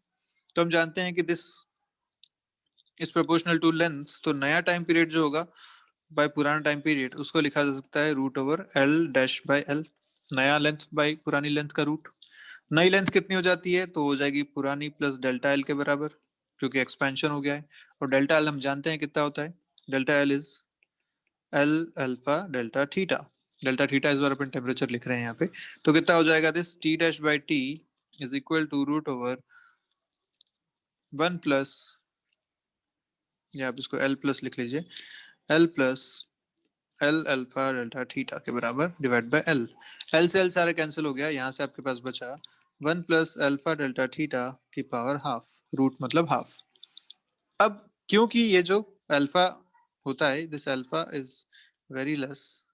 तो हम जानते हैं कि this is proportional to length. तो नया टाइम पीरियड जो होगा बाय पुराना टाइम पीरियड, उसको लिखा जा सकता है √L-/L। नया लेंथ बाय पुरानी लेंथ का रूट। नई लेंथ कितनी हो जाती है, तो हो जाएगी पुरानी प्लस डेल्टा एल के बराबर, क्योंकि एक्सपेंशन हो गया है। और डेल्टा एल हम जानते हैं कितना होता है, delta L is L alpha delta theta. Delta theta इस बार अपन टेम्परेचर लिख रहे हैं यहाँ पे। तो कितना हो जाएगा, this T'/T is equal to √1+, या आप इसको L प्लस लिख लीजिए, L+ L alpha delta theta के बराबर डिवाइड बाय L। L से L सारे कैंसिल हो गया, यहाँ से आपके पास बचा 1+α डेल्टा थीटा की पावर हाफ, रूट मतलब हाफ। अब क्योंकि ये जो अल्फा होता है, this alpha is very less,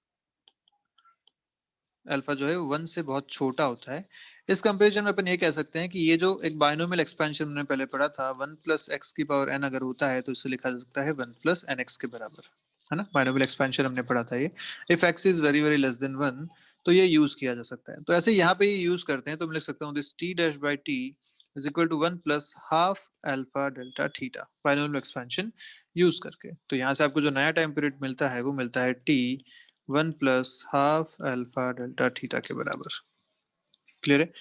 alpha जो है 1 से बहुत छोटा होता है। इस कंपैरिजन में अपन ये कह सकते हैं कि ये जो एक बायनोमियल एक्सपेंशन हमने पहले पढ़ा था, 1+x⁴n अगर होता है तो इसे लिखा जा सकता है 1+nx के बराबर, है ना। बायनोमियल एक्सपेंशन हमने पढ़ा था ये, if x is very very less than 1, तो ये यूज किया जा सकता है। तो ऐसे यहाँ पे ये यूज करते हैं, तो मैं लिख सकता हूँ this T'/T is equal to 1+½ delta theta, binomial expansion use करके। तो यहाँ से आपको जो नया टाइम पीरियड मिलता है वो मिलता है T 1+½ डेल्टा थीटा के बराबर। क्लियर है,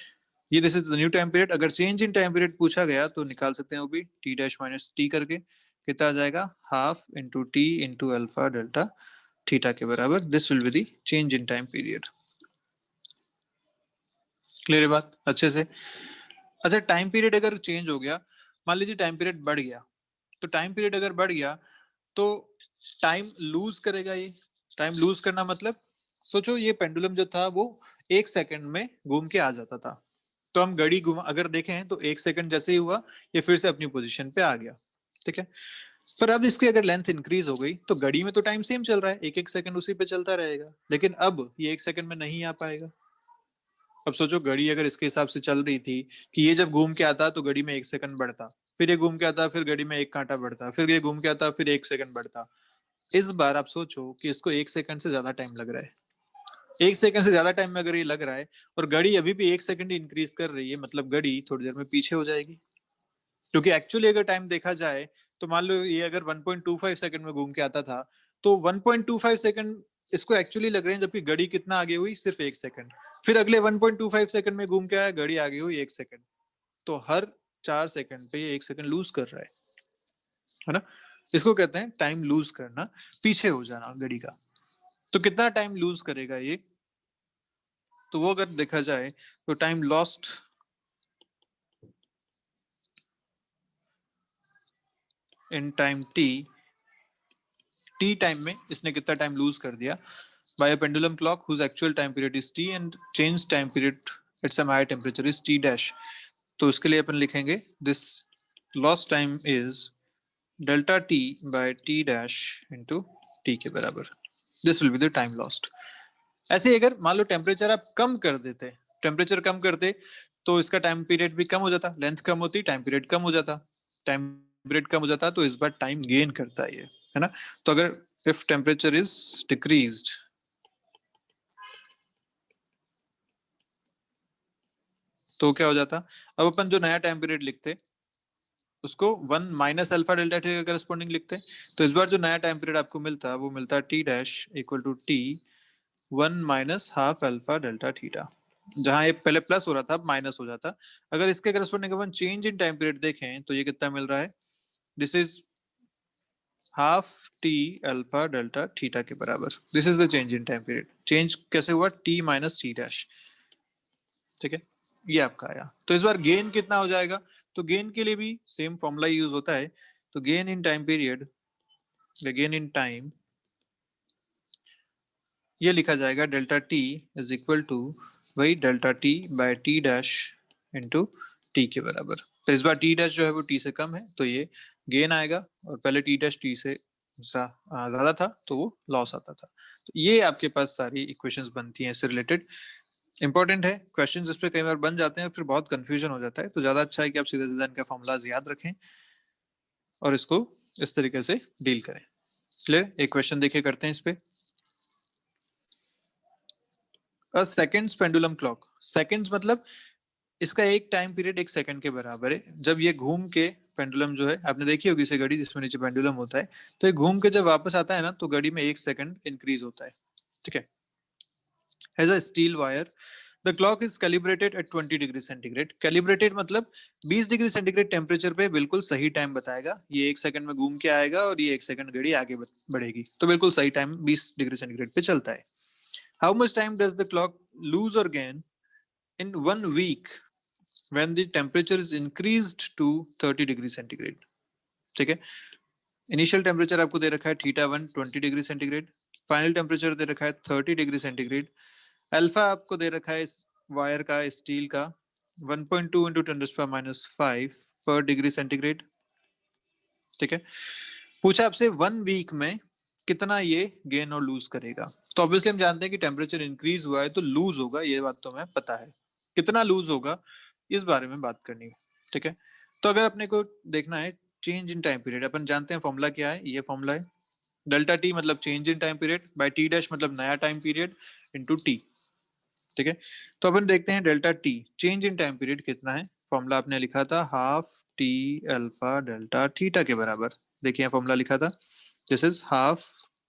ये this is the new time period. अगर चेंज इन टाइम पीरियड पूछा गया तो निकाल सकते हैं वो भी, T' - T करके कितना आ जाएगा, half into T into alpha delta theta के बराबर। This will be the change in time period. Clear है बात अच्छे से। अच्छा, टाइम पीरियड अगर चेंज हो गया, मान लीजिए टाइम पीरियड बढ़ गया, तो टाइम पीरियड अगर बढ़ गया तो टाइम लूज करेगा ये। टाइम लूज करना मतलब, सोचो ये पेंडुलम जो था वो 1 सेकंड में घूम के आ जाता था, तो हम घड़ी घुमा अगर देखें तो 1 सेकंड जैसे ही हुआ ये फिर से अपनी पोजीशन पे आ गया। ठीक है, पर अब इसकी अगर लेंथ इंक्रीज हो गई तो घड़ी में तो टाइम सेम चल रहा है, एक एक सेकंड उसी पे चलता रहेगा, लेकिन अब ये 1 सेकंड में नहीं आ पाएगा। अब सोचो, घड़ी अगर इसके हिसाब से चल रही थी कि ये जब घूम के आता तो घड़ी में 1 सेकंड बढ़ता, फिर ये घूम के आता फिर घड़ी में 1 कांटा बढ़ता, फिर ये घूम के आता फिर 1 सेकंड बढ़ता। इस बार आप सोचो कि इसको 1 सेकंड से ज्यादा टाइम लग रहा है। 1 सेकंड से ज्यादा टाइम में अगर ये लग रहा है और घड़ी अभी भी 1 सेकंड इंक्रीज कर रही है, मतलब घड़ी थोड़ी देर में पीछे हो जाएगी। क्योंकि एक्चुअली अगर टाइम देखा जाए तो मान लो ये अगर 1.25 सेकंड में घूम के आता था, तो 1.25 सेकंड इसको एक्चुअली लग रहे हैं, जबकि घड़ी कितना आगे हुई, सिर्फ 1 सेकंड। फिर अगले 1.25 सेकंड में घूम के आया, घड़ी आगे हुई 1 सेकंड। तो हर 4 सेकंड पे ये 1 सेकंड लूज कर रहा है ना। इसको कहते हैं टाइम लूज करना, पीछे हो जाना घड़ी का। तो कितना टाइम लूज करेगा ये, तो वो अगर देखा जाए तो time lost in time T time में इसने कितना टाइम लूज कर दिया by a pendulum clock whose actual time period is t and change time period at some higher temperature is t dash। तो इसके लिए अपन लिखेंगे this lost time is delta t by t dash into t के बराबर। this will be the time lost। ऐसे अगर मान low temperature आप कम कर देते, टेम्परेचर कम करते तो इसका टाइम पीरियड भी कम हो जाता, लेंथ कम होती, टाइम पीरियड कम हो जाता। टाइम पीरियड कम हो जाता तो इस बार टाइम गेन करता है ये, है ना। तो अगर इफ टेम्परेचर इज डिक्रीज्ड, तो क्या हो जाता, अब अपन जो नया टाइम पीरियड लिखते उसको 1 माइनस अल्फा डेल्टा टी का करस्पॉन्डिंग लिखते हैं। तो इस बार जो नया टाइम पीरियड आपको मिलता है वो मिलता है T dash equal to T 1 minus half alpha delta theta. जहां ये पहले प्लस हो रहा था अब माइनस हो जाता। अगर इसके corresponding upon change in time period देखें तो ये कितना मिल रहा है, this is half T alpha delta theta के बराबर। This is the change in time period. Change कैसे हुआ, टी माइनस टी डैश। ठीक है, ये आपका आया। तो इस बार गेन कितना हो जाएगा, तो गेन के लिए भी सेम फॉर्मूला यूज होता है। तो gain in time period, gain in time, ये लिखा जाएगा delta T is equal to वही delta T by T dash into T के बराबर। तो इस बार टी डैश जो है वो टी से कम है तो ये गेन आएगा, और पहले टी डैश टी से ज्यादा था तो वो लॉस आता था। तो ये आपके पास सारी इक्वेशंस बनती हैं इससे रिलेटेड। इंपॉर्टेंट है क्वेश्चन, इस पे कई बार बन जाते हैं फिर बहुत कंफ्यूजन हो जाता है, तो ज्यादा अच्छा है कि आप सीधे सीधे इनका फॉर्मूलाज याद रखें और इसको इस तरीके से डील करें। क्लियर, एक क्वेश्चन देखिए करते हैं इस पे। सेकेंड्स पेंडुलम क्लॉक, सेकेंड्स मतलब इसका एक टाइम पीरियड एक सेकंड के बराबर है। जब ये घूम के, पेंडुलम जो है आपने देखी होगी इसे घड़ी जिसमें नीचे पेंडुलम होता है, तो ये घूम के जब वापस आता है ना तो घड़ी में एक सेकंड इंक्रीज होता है। ठीक है, as a steel wire the clock is calibrated at 20 degree centigrade. Calibrated मतलब 20 डिग्री सेंटीग्रेड टेम्परेचर पे बिल्कुल सही टाइम बताएगा। ये एक सेकंड में घूम के आएगा और ये एक सेकंड घड़ी आगे बढ़ेगी, तो बिल्कुल सही टाइम 20 डिग्री सेंटीग्रेड पे चलता है। How much time does the clock lose और gain in 1 week when the temperature is increased to 30 degree centigrade. ठीक है, इनिशियल टेम्परेचर आपको दे रखा है theta 1 20 degree centigrade, final temperature दे रखा है 30 डिग्री सेंटीग्रेड। अल्फा आपको दे रखा है इस वायर का, स्टील का 1.2 इंटू 10⁻⁵ पर डिग्री सेंटीग्रेड। ठीक है, पूछा आपसे 1 वीक में कितना ये गेन और लूज करेगा। तो ऑब्वियसली हम जानते हैं कि टेम्परेचर इंक्रीज हुआ है तो लूज होगा, ये बात तो हमें पता है। कितना लूज होगा इस बारे में बात करनी है। ठीक है, तो अगर अपने को देखना है चेंज इन टाइम पीरियड, अपन जानते हैं फॉर्मूला क्या है, ये फॉर्मूला है डेल्टा टी मतलब change in time period by T dash मतलब नया टाइम पीरियड इंटू टी। ठीक है, तो अपन देखते हैं delta T change in time period कितना है। फॉर्मूला आपने लिखा था half T alpha delta theta के बराबर। देखिए फॉर्मूला लिखा था, this is half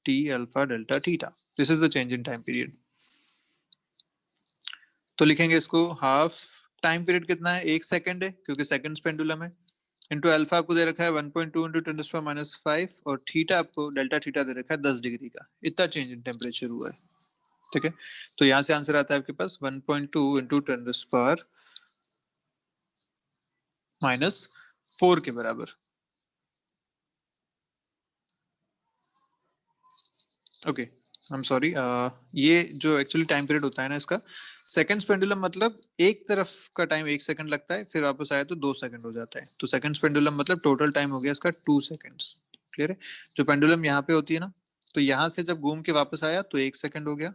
T alpha delta theta, this is the change in time period. तो लिखेंगे इसको हाफ, टाइम पीरियड कितना है, एक सेकंड है क्योंकि सेकंड्स पेंडुलम है, इंटू अल्फा आपको दे रखा है 1.2 इंटू 10⁻⁵ और थीटा आपको डेल्टा थीटा दे रखा है 10 डिग्री का। इतना चेंज इन टेम्परेचर हुआ है। ठीक है, तो यहां से आंसर आता है आपके पास 1.2 इंटू 10⁻⁴ के बराबर। ओके, आई एम सॉरी, ये जो एक्चुअली टाइम पीरियड होता है ना इसका, सेकंड्स पेंडुलम मतलब एक तरफ का टाइम एक सेकंड लगता है फिर वापस आया तो 2 सेकंड हो जाता है। तो सेकंड्स पेंडुलम मतलब टोटल टाइम हो गया इसका 2 सेकंड्स। क्लियर है, जो पेंडुलम यहाँ पे होती है ना, तो यहाँ से जब घूम के वापस आया तो 1 सेकंड हो गया,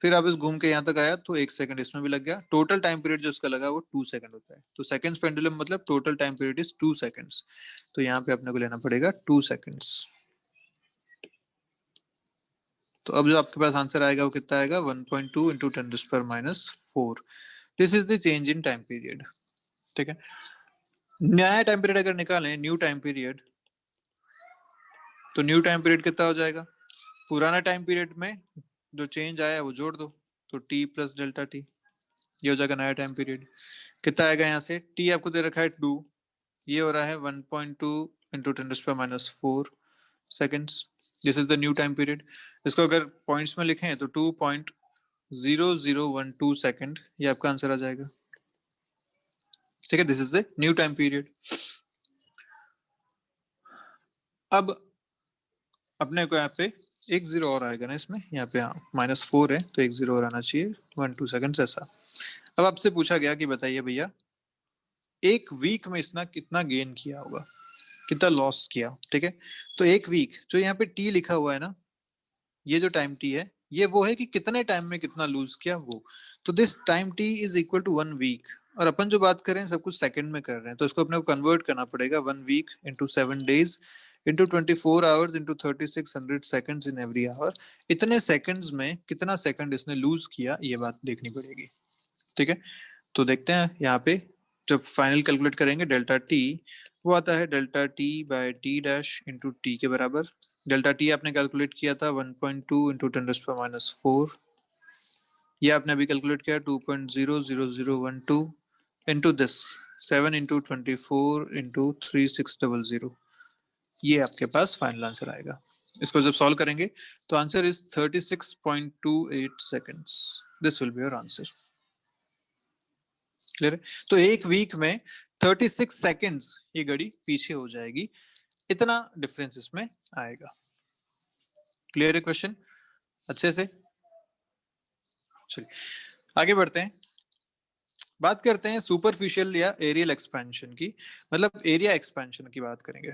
फिर वापस घूम के यहाँ तक आया तो 1 सेकंड इसमें भी लग गया, टोटल टाइम पीरियड जो उसका लगा वो 2 सेकंड होता है। तो सेकंड्स पेंडुलम मतलब total time period is 2 seconds, तो यहाँ पे अपने को लेना पड़ेगा 2 सेकंड्स। तो अब जो आपके पास आंसर आएगा वो कितना आएगा, 1.2 into 10⁻⁴। This is the change in time period. ठीक है, नया टाइम पीरियड अगर निकालें, न्यू टाइम पीरियड, तो न्यू टाइम पीरियड कितना हो जाएगा, पुराना टाइम पीरियड में जो चेंज आया है वो जोड़ दो, तो टी प्लस डेल्टा टी, ये हो जाएगा नया टाइम पीरियड। कितना आएगा यहाँ से, टी आपको दे रखा है 2, ये हो रहा है 1.2 into 10⁻⁴ seconds. This is the new time period. इसको अगर पॉइंट्स में लिखें तो 2.0012 सेकेंड, ये आपका आंसर आ जाएगा। ठीक है, this is the new time period. अब अपने को यहाँ पे एक जीरो और आएगा ना इसमें, यहाँ पे हाँ -4 है तो एक जीरो और आना चाहिए, 1-2 सेकंड्स ऐसा। अब आपसे पूछा गया कि बताइए भैया एक वीक में इसने कितना गेन किया होगा, कितना लॉस किया। ठीक है, तो एक वीक जो यहाँ पे टी लिखा हुआ है ना, ये जो टाइम टी है ये वो है कि कितने टाइम में कितना लूज किया वो। तो this time T is equal to 1 week, और अपन जो बात कर रहे हैं सब कुछ सेकंड में कर रहे हैं, तो इसको अपने को कन्वर्ट करना पड़ेगा 1 week into 7 days into 24 hours into 3600 seconds in every hour. इतने सेकंड्स में कितना सेकंड इसने लूज किया ये बात देखनी पड़ेगी। ठीक है, तो देखते हैं यहाँ पे जब फाइनल कैलकुलेट करेंगे डेल्टा टी वो आता है delta T by T dash into T के बराबर। डेल्टा टी आपने कैलकुलेट किया था 1.2 इंटू 10⁻⁴, ये आपने अभी कैलकुलेट किया 2.00012 इंटू दिस 7 इंटू 24 इंटू 3600, ये आपके पास फाइनल आंसर आएगा। इसको जब सॉल्व करेंगे तो answer is 36.28 seconds. This will be your answer. Clear है? तो एक वीक में 36 सेकेंड्स ये घड़ी पीछे हो जाएगी, इतना डिफरेंस इसमें आएगा। क्लियर है क्वेश्चन अच्छे से? चलिए आगे बढ़ते हैं, बात करते हैं सुपरफिशियल या एरियल एक्सपेंशन की, मतलब एरिया एक्सपेंशन की बात करेंगे।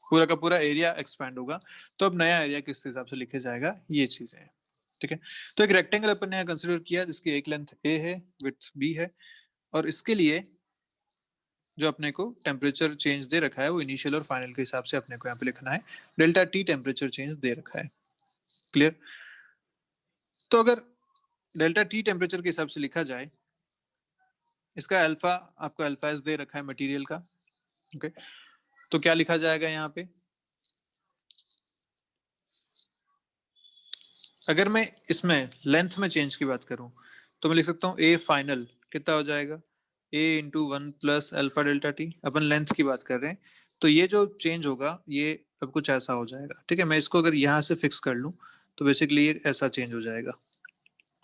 पूरा का पूरा एरिया एक्सपैंड होगा तो अब नया एरिया किस हिसाब से लिखे जाएगा, ये चीजें हैं। ठीक है, तो एक रेक्टेंगल अपन ने कंसीडर किया जिसकी एक लेंथ ए है, विड्थ बी है, और इसके लिए जो अपने को टेम्परेचर चेंज दे रखा है वो इनिशियल और फाइनल के हिसाब से अपने को यहाँ पे लिखना है। डेल्टा टी टेम्परेचर चेंज दे रखा है। क्लियर? तो अगर डेल्टा टी टेम्परेचर के हिसाब से लिखा जाए, इसका अल्फा आपको अल्फा एस दे रखा है मटेरियल का। ओके, तो क्या लिखा जाएगा यहाँ पे? अगर मैं इसमें लेंथ में चेंज की बात करूं तो मैं लिख सकता हूँ ए फाइनल कितना हो जाएगा, A into 1 plus alpha delta T. अपन लेंथ की बात कर रहे हैं तो ये जो चेंज होगा ये अब कुछ ऐसा हो जाएगा। ठीक है, मैं इसको अगर यहाँ से फिक्स कर लूं तो बेसिकली ये ऐसा चेंज हो जाएगा।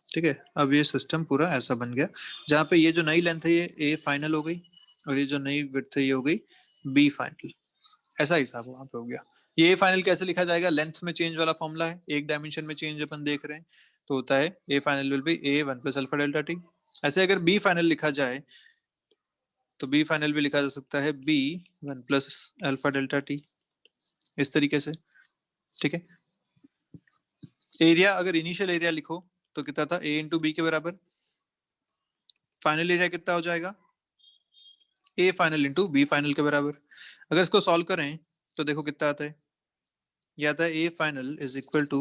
ठीक है, अब ये सिस्टम पूरा ऐसा बन गया जहाँ पे ये जो नई लेंथ है ये ए फाइनल हो गई और ये जो नई विड्थ है ये हो गई बी फाइनल। ऐसा हिसाब वहां पे हो गया। ये फाइनल कैसे लिखा जाएगा? लेंथ में चेंज वाला फॉर्मूला है, एक डायमेंशन में चेंज अपन देख रहे हैं तो होता है A final will be A 1 plus alpha delta T. ऐसे अगर बी फाइनल लिखा जाए तो बी फाइनल भी लिखा जा सकता है B 1 plus alpha delta T, इस तरीके से। ठीक है, एरिया अगर इनिशियल एरिया लिखो तो कितना था, ए इंटू बी के बराबर। फाइनल एरिया कितना हो जाएगा, A final into B final के बराबर। अगर इसको सॉल्व करें तो देखो कितना आता है, ये आता है A final is equal to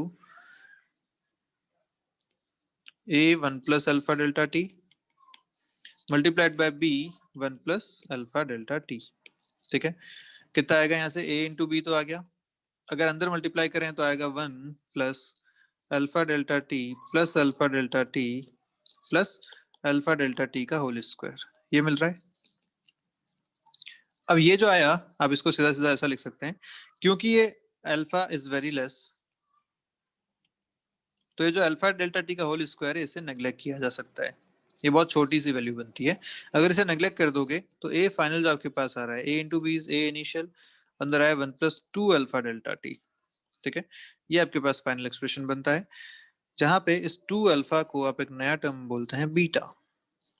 A 1 plus alpha delta T multiplied by B 1 plus alpha delta T. ठीक है, कितना आएगा यहाँ से, ए इंटू बी तो आ गया, अगर अंदर मल्टीप्लाई करें तो आएगा 1 plus alpha delta T plus alpha delta T plus alpha delta T का होल स्क्वायर, ये मिल रहा है। अब ये जो आया आप इसको सीधा सीधा ऐसा लिख सकते हैं, क्योंकि ये अल्फा इज वेरी लेस तो ये जो अल्फा डेल्टा टी का होल स्क्वायर है इसे नेग्लेक्ट किया जा सकता है, ये बहुत छोटी सी वैल्यू बनती है। अगर इसे नेग्लेक्ट कर दोगे तो ए फाइनल जो आपके पास आ रहा है, ए इंटू बी ए इनिशियल, अंदर आया 1 प्लस 2 अल्फा डेल्टा टी। ठीक है, ये आपके पास फाइनल एक्सप्रेशन बनता है, जहां पे इस 2 अल्फा को आप एक नया टर्म बोलते हैं beta.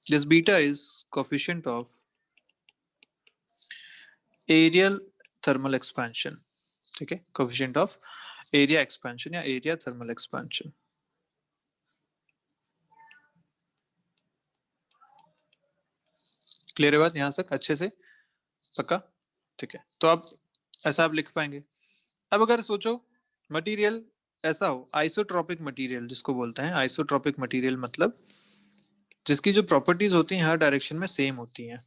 This beta is coefficient of areal thermal expansion. ठीक है, कोफिशिएंट ऑफ एरिया एक्सपेंशन या एरिया थर्मल एक्सपेंशन। क्लियर है बात यहां तक अच्छे से? पक्का? ठीक है, तो अब ऐसा आप लिख पाएंगे। अब अगर सोचो मटेरियल ऐसा हो, आइसोट्रोपिक मटेरियल जिसको बोलते हैं, आइसोट्रोपिक मटेरियल मतलब जिसकी जो प्रॉपर्टीज होती हैं हर डायरेक्शन में सेम होती हैं।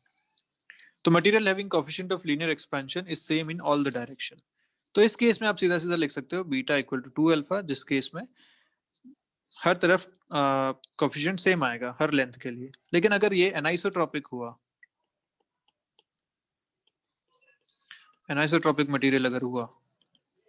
तो material having coefficient of linear expansion is same in all the direction. तो इस केस में आप सीधा सीधा लिख सकते हो बीटा इक्वल टू 2 अल्फा, जिस केस में हर तरफ कोएफिशिएंट सेम आएगा हर लेंथ के लिए। लेकिन अगर ये एनाइसोट्रोपिक हुआ, एनाइसोट्रोपिक मटेरियल अगर हुआ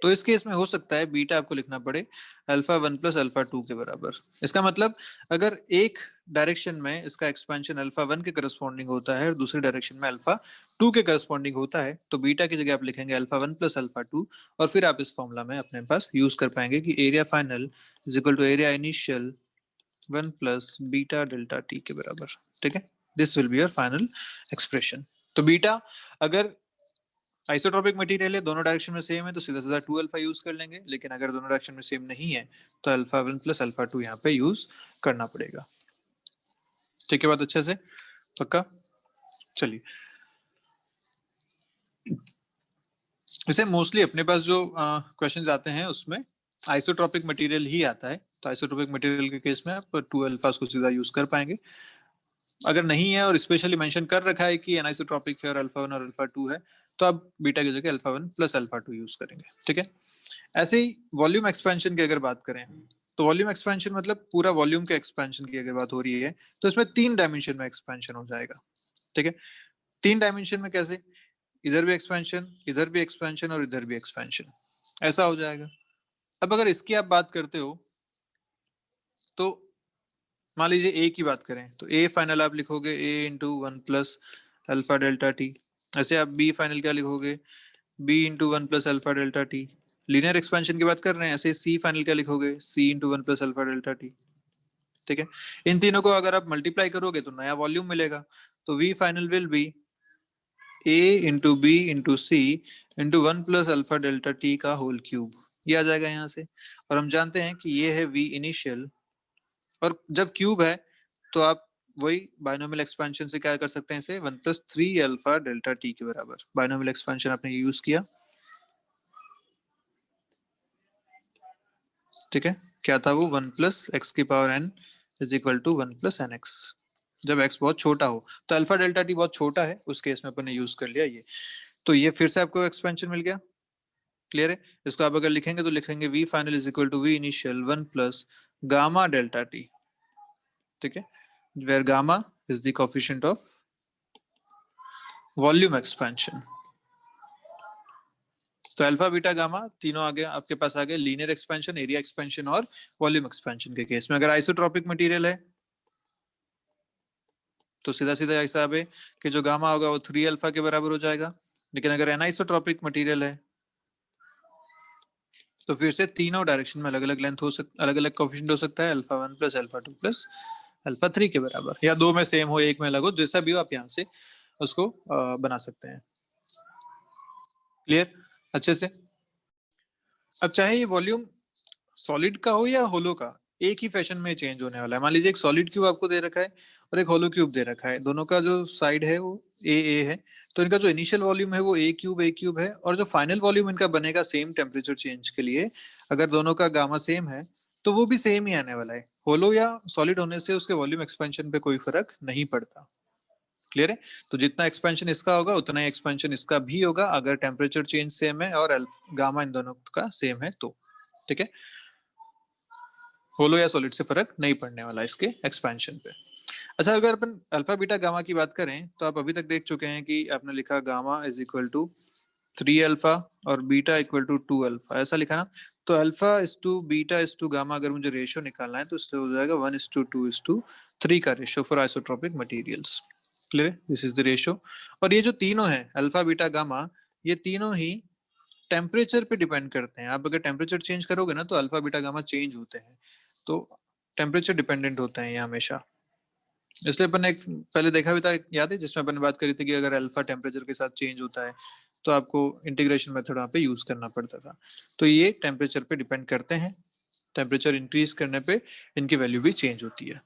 तो इस केस में हो सकता है बीटा आपको लिखना पड़े अल्फा 1 प्लस अल्फा 2 के बराबर। इसका मतलब अगर एक डायरेक्शन में इसका एक्सपेंशन अल्फा 1 के करस्पॉन्डिंग होता है और दूसरी डायरेक्शन में अल्फा 2 के करस्पॉन्डिंग होता है तो बीटा की जगह आप लिखेंगे अल्फा 1 प्लस अल्फा 2, और फिर आप इस फॉर्मूला में अपने पास यूज कर पाएंगे कि area final is equal to area initial 1 plus beta delta T के बराबर। ठीक है, this will be your final expression. तो बीटा अगर आइसोट्रोपिक मटेरियल है, दोनों डायरेक्शन में सेम है तो सीधा सीधा 2 अल्फा यूज कर लेंगे, लेकिन अगर दोनों डायरेक्शन में सेम नहीं है तो अल्फा 1 प्लस अल्फा 2 यहाँ पे यूज करना पड़ेगा। ठीक है बात अच्छे से? पक्का? चलिए, वैसे मोस्टली अपने पास जो क्वेश्चंस आते हैं उसमें आइसोट्रोपिक मटेरियल ही आता है, तो आइसोट्रोपिक मटेरियल के केस में आप 2 अल्फा को सीधा यूज कर पाएंगे। अगर नहीं है और स्पेशली मेंशन कर रखा है कि एनाइसोट्रोपिक है और अल्फा 1 और अल्फा 2 है तो आप बीटा की जगह अल्फा 1 प्लस अल्फा 2 यूज करेंगे, ठीक है। ऐसे ही वॉल्यूम एक्सपेंशन की अगर बात करें, तो वॉल्यूम एक्सपेंशन मतलब पूरा वॉल्यूम के एक्सपेंशन की अगर बात हो रही है तो इसमें 3 डायमेंशन में एक्सपेंशन हो जाएगा, ठीक है। 3 डायमेंशन में कैसे, इधर भी एक्सपेंशन, इधर भी एक्सपेंशन और इधर भी एक्सपेंशन, ऐसा हो जाएगा। अब अगर इसकी आप बात करते हो तो मान लीजिए ए की बात करें तो ए फाइनल आप लिखोगे A into 1 plus alpha delta T. ऐसे आप बी फाइनल क्या लिखोगे, B into 1 plus alpha delta T. Linear expansion की बात कर रहे हैं, ऐसे सी फाइनल क्या लिखोगे, C into 1 plus alpha delta T, ठीक है। इन तीनों को अगर आप मल्टीप्लाई करोगे तो नया वॉल्यूम मिलेगा, तो V final will be A into B into C into 1 plus alpha delta T का होल क्यूब, ये आ जाएगा यहाँ से। और हम जानते हैं कि ये है वी इनिशियल, और जब क्यूब है तो आप वही बाइनोमियल एक्सपेंशन से क्या कर सकते हैं, इसे 1 प्लस 3 अल्फा डेल्टा टी के बराबर, बाइनोमियल एक्सपेंशन आपने यूज किया, ठीक है। क्या था वो, 1 प्लस एक्स की power N is equal to 1 plus N X, जब एक्स बहुत छोटा हो। तो अल्फा डेल्टा टी बहुत छोटा है, उस केस में अपन ने यूज कर लिया ये। तो ये फिर से आपको एक्सपेंशन मिल गया, क्लियर है। इसको आप अगर लिखेंगे तो लिखेंगे V final is equal to V initial 1 plus gamma delta T, ठीक है, where gamma is the coefficient of volume expansion. तो अल्फा बीटा गामा तीनों आ गया आपके पास, आ गए लीनियर एक्सपेंशन, एरिया एक्सपेंशन और वॉल्यूम एक्सपेंशन के केस में। अगर आइसोट्रोपिक मटेरियल है तो सीधा सीधा हिसाब है कि जो गामा होगा वो 3 अल्फा के बराबर हो जाएगा। लेकिन अगर एनाइसोट्रोपिक मटेरियल है तो फिर से तीनों डायरेक्शन में अलग अलग लेंथ हो सकता, अलग अलग कोफिशिएंट हो सकता है, alpha 1 plus alpha 2 plus alpha 3 के बराबर, या दो में सेम हो एक में अलग हो, जैसा भी हो आप यहाँ से उसको बना सकते हैं। क्लियर अच्छे से। अब चाहे ये वॉल्यूम सॉलिड का हो या होलो का, एक ही फैशन में चेंज होने वाला है। मान लीजिए एक सॉलिड क्यूब आपको दे रखा है और एक होलो क्यूब दे रखा है, दोनों का जो साइड है वो ए है, तो इनका जो इनिशियल वॉल्यूम है वो ए क्यूब है, और जो फाइनल वॉल्यूम इनका बनेगा सेम टेम्परेचर चेंज के लिए, अगर दोनों का गामा सेम है तो वो भी सेम ही आने वाला है। होलो या सॉलिड होने से उसके वॉल्यूम एक्सपेंशन पे कोई फर्क नहीं पड़ता, क्लियर है। तो जितना एक्सपेंशन इसका होगा उतना ही एक्सपेंशन इसका भी होगा, अगर टेम्परेचर चेंज सेम है और गामा इन दोनों का सेम है तो, ठीक है। होलो या सॉलिड से फर्क नहीं पड़ने वाला इसके एक्सपेंशन पे। अच्छा, अगर अपन अल्फा बीटा गामा की बात करें तो आप अभी तक देख चुके हैं कि आपने लिखा gamma is equal to 3 alpha और बीटा इक्वल टू 2 अल्फा, ऐसा लिखा ना। तो alpha is to beta is to gamma अगर मुझे रेशियो निकालना है तो इसलिए हो जाएगा 1:2:3 का ratio for isotropic materials, clear है, दिस इज द रेशियो। और ये जो तीनों है अल्फा बीटा गामा, ये तीनों ही टेम्परेचर पे डिपेंड करते हैं। आप अगर टेम्परेचर चेंज करोगे ना तो अल्फा बीटा गामा चेंज होते हैं, तो टेम्परेचर डिपेंडेंट होते हैं ये हमेशा। इसलिए अपन ने एक पहले देखा भी था, याद है, जिसमें अपन ने बात करी थी कि अगर अल्फा टेम्परेचर के साथ चेंज होता है तो आपको इंटीग्रेशन मेथड वहां पे यूज करना पड़ता था। तो ये टेम्परेचर पे डिपेंड करते हैं, टेम्परेचर इंक्रीज करने पे इनकी वैल्यू भी चेंज होती है,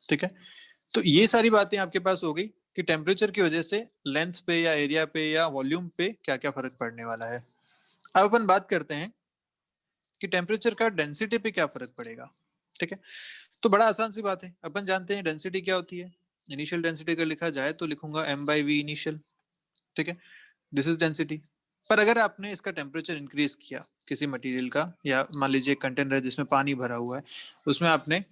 ठीक है। तो ये सारी बातें आपके पास हो गई कि टेम्परेचर की वजह से लेंथ पे या एरिया पे या वॉल्यूम पे क्या क्या फर्क पड़ने वाला है। अब अपन बात करते हैं कि टेम्परेचर का डेंसिटी पे क्या फर्क पड़ेगा, ठीक है। तो बड़ा आसान सी बात है, अपन जानते हैं डेंसिटी क्या होती है। इनिशियल डेंसिटी अगर लिखा जाए तो लिखूंगा m बाई वी इनिशियल, ठीक है, दिस इज डेंसिटी। पर अगर आपने इसका टेम्परेचर इंक्रीज किया किसी मटेरियल का, या मान लीजिए एक कंटेनर है जिसमें पानी भरा हुआ है, उसमें आपने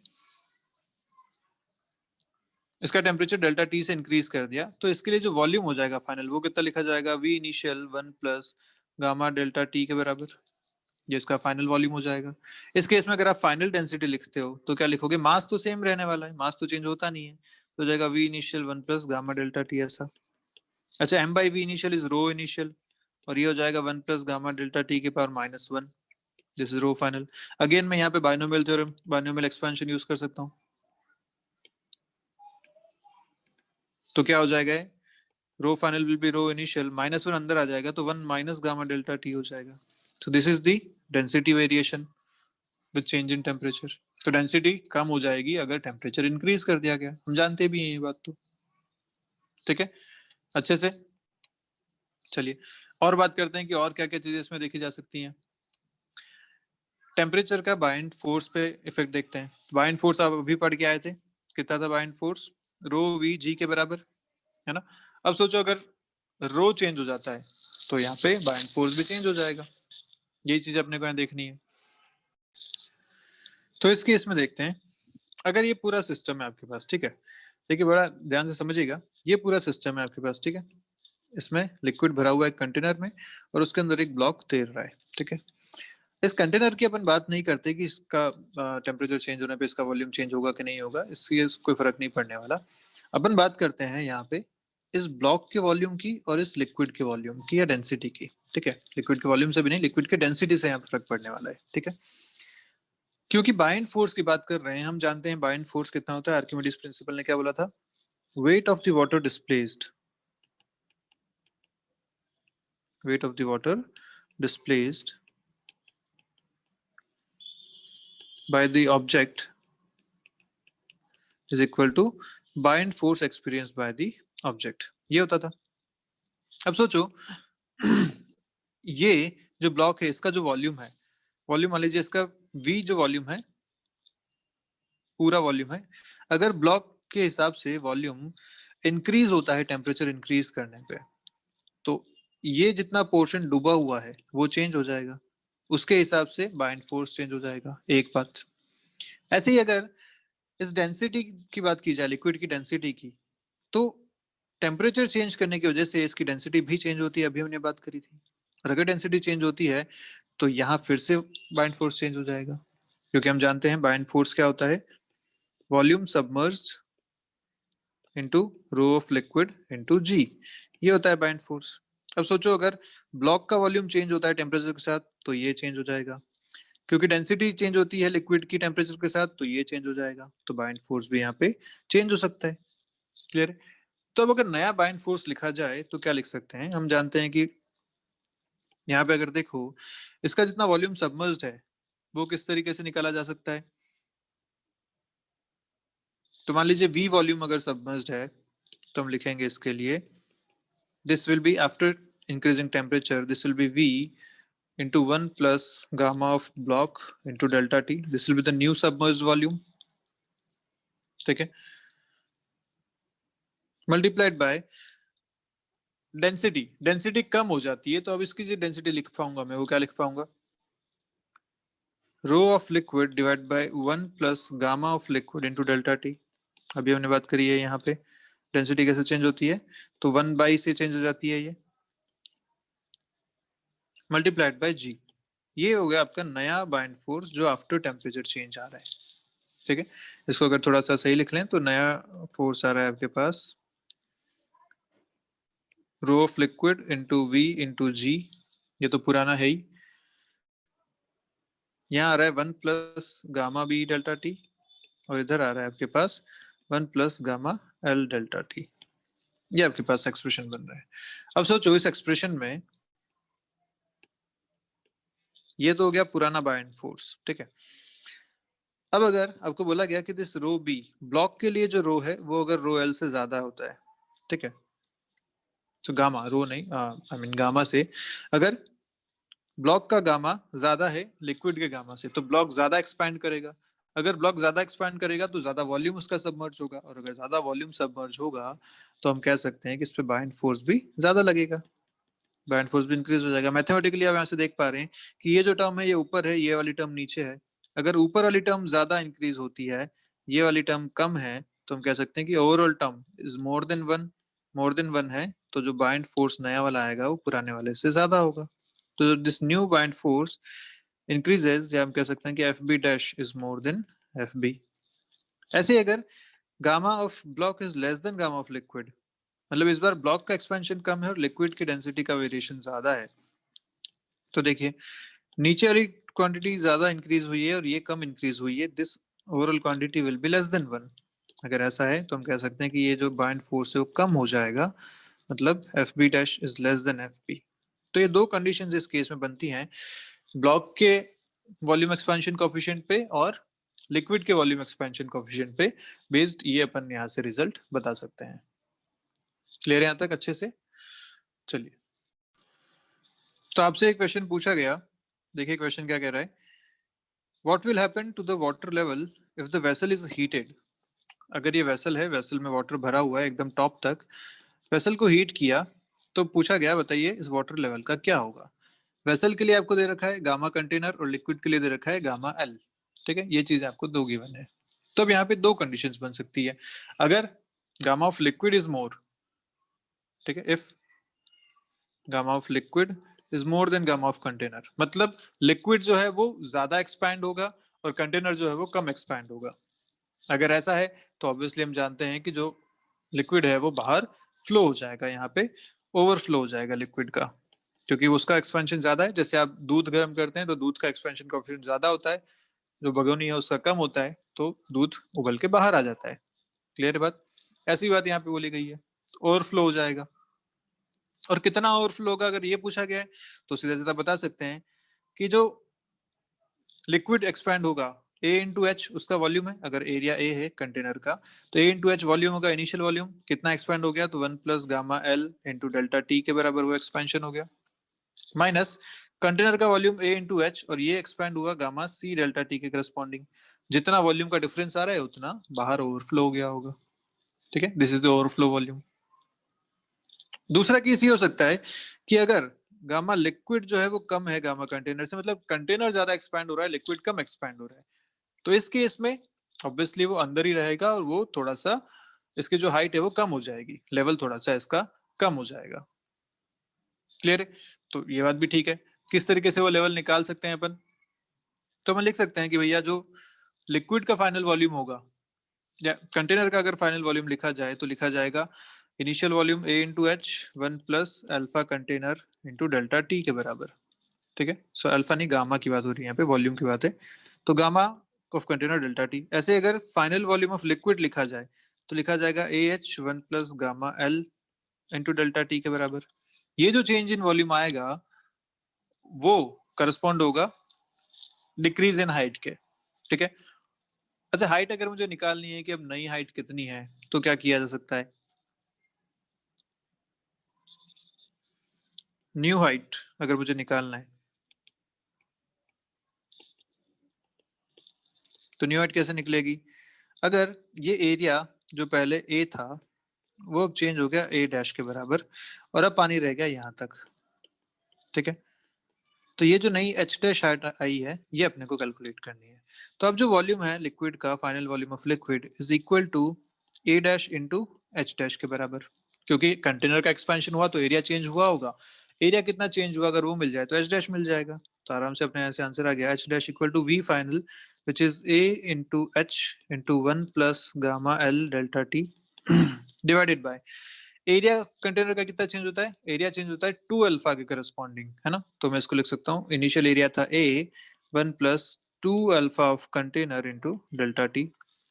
इसका टेम्परेचर डेल्टा टी से इंक्रीज कर दिया, तो इसके लिए जो वॉल्यूम हो जाएगा फाइनल, वो कितना लिखा जाएगा, V initial 1 plus gamma delta T के बराबर, ये इसका फाइनल वॉल्यूम हो जाएगा। इस केस में अगर आप फाइनल डेंसिटी लिखते हो तो क्या लिखोगे, मास तो सेम रहने वाला है, मास तो चेंज होता नहीं है, तो जाएगा V initial 1 plus gamma delta T ऐसा। अच्छा, M by V initial is rho initial, और ये हो जाएगा 1 प्लस गामा डेल्टा टी के power -1, this is rho final. Again मैं यहाँ पे binomial theorem, binomial expansion use कर सकता हूँ, तो क्या हो जाएगा, rho final will be rho initial -1 अंदर आ जाएगा तो 1 माइनस गामा डेल्टा टी हो जाएगा। तो this is the density variation with change in temperature. तो डेंसिटी कम हो जाएगी अगर टेम्परेचर इंक्रीज कर दिया गया, हम जानते भी हैं ये बात तो, ठीक है, अच्छे से। चलिए और बात करते हैं कि और क्या क्या चीजें इसमें देखी जा सकती हैं। टेम्परेचर का बाइंड फोर्स पे इफेक्ट देखते हैं। बाइंड फोर्स आप अभी पढ़ के आए थे, कितना था बाइंड फोर्स, रो वी जी के बराबर, है ना। अब सोचो अगर रो चेंज हो जाता है तो यहाँ पे बाइंड फोर्स भी चेंज हो जाएगा। यही चीज अपने को यहाँ देखनी है। तो इस केस में देखते हैं, अगर ये पूरा सिस्टम है आपके पास, ठीक है, देखिए बड़ा ध्यान से समझिएगा, ये पूरा सिस्टम है आपके पास, ठीक है, इसमें लिक्विड भरा हुआ है एक कंटेनर में और उसके अंदर एक ब्लॉक तैर रहा है, ठीक है। इस कंटेनर की अपन बात नहीं करते कि इसका टेम्परेचर चेंज होने पे इसका वॉल्यूम चेंज होगा कि नहीं होगा, इससे कोई फर्क नहीं पड़ने वाला। अपन बात करते हैं यहाँ पे इस ब्लॉक के वॉल्यूम की और इस लिक्विड के वॉल्यूम की या डेंसिटी की, ठीक है। लिक्विड के वॉल्यूम से भी नहीं, लिक्विड के डेंसिटी से यहाँ फर्क पड़ने वाला है, ठीक है। क्योंकि बाइंड फोर्स की बात कर रहे हैं, हम जानते हैं बाइंड फोर्स कितना होता है। आर्किमिडीज प्रिंसिपल ने क्या बोला था? Weight of the water displaced, weight of the water displaced by the object is equal to bind force experienced by the object, ये होता था। अब सोचो ये जो ब्लॉक है इसका जो वॉल्यूम है, वॉल्यूम मान लीजिए इसका v जो वॉल्यूम है, पूरा वॉल्यूम है, अगर ब्लॉक के हिसाब से वॉल्यूम इंक्रीज होता है टेम्परेचर इंक्रीज करने पे, तो ये जितना पोर्शन डूबा हुआ है वो चेंज हो जाएगा, उसके हिसाब से बाइंड फोर्स चेंज हो जाएगा। एक बात। ऐसे ही अगर इस डेंसिटी की बात की जाए, लिक्विड की डेंसिटी की, तो टेम्परेचर चेंज करने की वजह से इसकी डेंसिटी भी चेंज होती है, अभी हमने बात करी थी। और अगर डेंसिटी चेंज होती है तो यहाँ फिर से बाइंड फोर्स चेंज हो जाएगा, क्योंकि हम जानते हैं बाइंड फोर्स क्या होता है, volume submerged into rho of liquid into G, ये होता है बाइंड फोर्स। अब सोचो अगर ब्लॉक का वॉल्यूम चेंज होता है टेम्परेचर के साथ तो ये चेंज हो जाएगा, क्योंकि डेंसिटी चेंज होती है लिक्विड की टेम्परेचर के साथ तो ये चेंज हो जाएगा, तो बाइंड फोर्स भी यहाँ पे चेंज हो सकता है। क्लियर है? तो अब अगर नया बाइंड फोर्स लिखा जाए तो क्या लिख सकते हैं? हम जानते हैं कि यहाँ पे अगर देखो इसका जितना वॉल्यूम सबमर्ज्ड है वो किस तरीके से निकाला जा सकता है। तो मान लीजिए v वॉल्यूम अगर सबमर्ज्ड है तो हम लिखेंगे इसके लिए this will be after increasing temperature, this will B v into 1 plus gamma of block into delta t, this will be the new submerged volume, ठीक है, मल्टीप्लाइड बाय डेंसिटी। डेंसिटी कम हो जाती है तो अब इसकी जो डेंसिटी लिख पाऊंगा मैं वो क्या लिख पाऊंगा, rho of liquid divide by 1 plus gamma of liquid into delta T. अभी हमने बात करी है यहाँ पे डेंसिटी कैसे चेंज होती है, तो 1 बाई से चेंज हो जाती है ये, मल्टीप्लाइड बाय जी। ये हो गया आपका नया बाइंड फोर्स जो आफ्टर टेम्परेचर चेंज आ रहा है, ठीक है। इसको अगर थोड़ा सा सही लिख लें तो नया फोर्स आ रहा है आपके पास rho of liquid into V into G, ये तो पुराना है ही, यहाँ आ रहा है 1 plus gamma B delta T और इधर आ रहा है आपके पास 1 plus gamma L delta T. ये आपके पास एक्सप्रेशन बन रहा है। अब सोचो इस एक्सप्रेशन में ये तो हो गया पुराना बाइंड फोर्स, ठीक है। अब अगर आपको बोला गया कि दिस रो बी, ब्लॉक के लिए जो रो है वो अगर रो एल से ज्यादा होता है, ठीक है, तो गामा रो नहीं आई मीन गामा से, अगर ब्लॉक का गामा ज्यादा है लिक्विड के गामा से तो ब्लॉक ज्यादा एक्सपैंड करेगा। अगर ब्लॉक ज्यादा एक्सपैंड करेगा तो ज्यादा वॉल्यूम उसका सबमर्ज होगा, और अगर ज्यादा वॉल्यूम सबमर्ज होगा तो हम कह सकते हैं कि इस पे बाइंड फोर्स भी ज्यादा लगेगा, बाइंड फोर्स भी इंक्रीज हो जाएगा। मैथमेटिकली आप यहाँ से देख पा रहे हैं कि ये जो टर्म है ये ऊपर है, ये वाली टर्म नीचे है। अगर ऊपर वाली टर्म ज्यादा इंक्रीज होती है, ये वाली टर्म कम है, तो हम कह सकते हैं कि overall term is more then one, more than one है तो जो बाइंड फोर्स नया वाला आएगा वो पुराने वाले से ज्यादा होगा। तो this new buoyant force increases, या हम कह सकते हैं कि F B dash is more than F B. ऐसे अगर gamma of block is less than gamma of liquid, मतलब इस बार ब्लॉक का एक्सपेंशन कम है और लिक्विड की डेंसिटी का वेरिएशन ज्यादा है, तो देखिए नीचे वाली क्वांटिटी ज्यादा इंक्रीज हुई है और ये कम इंक्रीज हुई है, this overall quantity will be less than one. अगर ऐसा है तो हम कह सकते हैं कि ये जो बाइंड फोर्स है वो कम हो जाएगा, मतलब F B dash is less than F B. तो ये दो कंडीशंस इस केस में बनती हैं, ब्लॉक के वॉल्यूम एक्सपेंशन कोएफिशिएंट पे और लिक्विड के वॉल्यूम एक्सपेंशन कोएफिशिएंट पे बेस्ड, ये अपन यहाँ से रिजल्ट बता सकते हैं। क्लियर है यहाँ तक अच्छे से? चलिए, तो आपसे एक क्वेश्चन पूछा गया, देखिए क्वेश्चन क्या कह रहा है, what will happen to the water level if the vessel is heated. अगर ये वेसल है, वेसल में वाटर भरा हुआ है एकदम टॉप तक, वेसल को हीट किया तो पूछा गया बताइए इस वाटर लेवल का क्या होगा। वेसल के लिए आपको दे रखा है गामा कंटेनर और लिक्विड के लिए दे रखा है गामा एल। ठीक है, ये चीज आपको दो गिवन है। तो अब यहाँ पे दो कंडीशंस बन सकती है। अगर gamma of liquid is more, ठीक है, if gamma of liquid is more then gamma of container, मतलब लिक्विड जो है वो ज्यादा एक्सपैंड होगा और कंटेनर जो है वो कम एक्सपैंड होगा। अगर ऐसा है तो ऑब्वियसली हम जानते हैं कि जो लिक्विड है वो बाहर फ्लो हो जाएगा, यहाँ पे ओवरफ्लो हो जाएगा लिक्विड का, क्योंकि उसका एक्सपेंशन ज्यादा है। जैसे आप दूध गर्म करते हैं तो दूध का एक्सपेंशन कोएफिशिएंट ज्यादा होता है, जो भगोनी है उसका कम होता है, तो दूध उबल के बाहर आ जाता है। क्लियर है बात? ऐसी बात यहाँ पे बोली गई है, ओवरफ्लो हो जाएगा। और कितना ओवरफ्लो होगा अगर ये पूछा गया है तो सीधा सीधा बता सकते हैं कि जो लिक्विड एक्सपैंड होगा A इंटू एच उसका वॉल्यूम है, अगर एरिया A है कंटेनर का तो A इंटू एच वॉल्यूम होगा, इनिशियल वॉल्यूम कितना एक्सपैंड हो गया तो 1 plus gamma L into delta T के बराबर वो एक्सपेंशन हो गया, माइनस कंटेनर का वॉल्यूम A इंटू एच और ये एक्सपैंड हुआ गामा सी डेल्टा टी के करस्पॉन्डिंग। जितना वॉल्यूम का डिफरेंस आ रहा है उतना बाहर ओवरफ्लो हो गया होगा। ठीक है, this is the overflow volume. दूसरा केस ये हो सकता है कि अगर गामा लिक्विड जो है वो कम है गामा कंटेनर से, मतलब कंटेनर ज्यादा एक्सपैंड हो रहा है, लिक्विड कम एक्सपैंड हो रहा है, तो इस केस में ऑब्वियसली वो अंदर ही रहेगा और वो थोड़ा सा इसकी जो हाइट है वो कम हो जाएगी, लेवल थोड़ा सा इसका कम हो जाएगा। क्लियर है? तो ये बात भी ठीक है। किस तरीके से वो लेवल निकाल सकते हैं अपन? तो हम लिख सकते हैं कि भैया जो लिक्विड का फाइनल वॉल्यूम होगा या कंटेनर का अगर फाइनल वॉल्यूम लिखा जाए तो लिखा जाएगा initial volume A into H 1 plus alpha container into delta T के बराबर। ठीक है, सो अल्फा नहीं गामा की बात हो रही है यहाँ पे, वॉल्यूम की बात है, तो gamma of container delta T. ऐसे अगर फाइनल वॉल्यूम ऑफ लिक्विड लिखा जाए तो लिखा जाएगा A H 1 plus gamma L into delta T के बराबर। ये जो चेंज इन वॉल्यूम आएगा वो करस्पॉन्ड होगा डिक्रीज इन हाइट के। ठीक है, अच्छा हाइट अगर मुझे निकालनी है कि अब नई हाइट कितनी है तो क्या किया जा सकता है? न्यू हाइट अगर मुझे निकालना है तो न्यू हाइट कैसे निकलेगी? अगर ये एरिया जो पहले ए था वो अब चेंज हो गया ए डैश के बराबर और अब पानी रह गया यहाँ तक। ठीक है, तो ये जो नई एच डैश आई है ये अपने को कैलकुलेट करनी है। तो अब जो वॉल्यूम है लिक्विड का, final volume of liquid is equal to A dash into H dash के बराबर, क्योंकि कंटेनर का एक्सपेंशन हुआ तो एरिया चेंज हुआ होगा। एरिया कितना चेंज हुआ अगर वो मिल जाए तो एच डैश मिल जाएगा, तो आराम से अपने यहाँ से आंसर आ गया H dash equal to V final which is A into H into 1 plus gamma L delta T divided by area. Container का कितना चेंज होता है? एरिया चेंज होता है 2 अल्फा के करस्पॉन्डिंग, है ना? तो मैं इसको लिख सकता हूँ इनिशियल एरिया था ए 1 plus 2 alpha of container into delta T.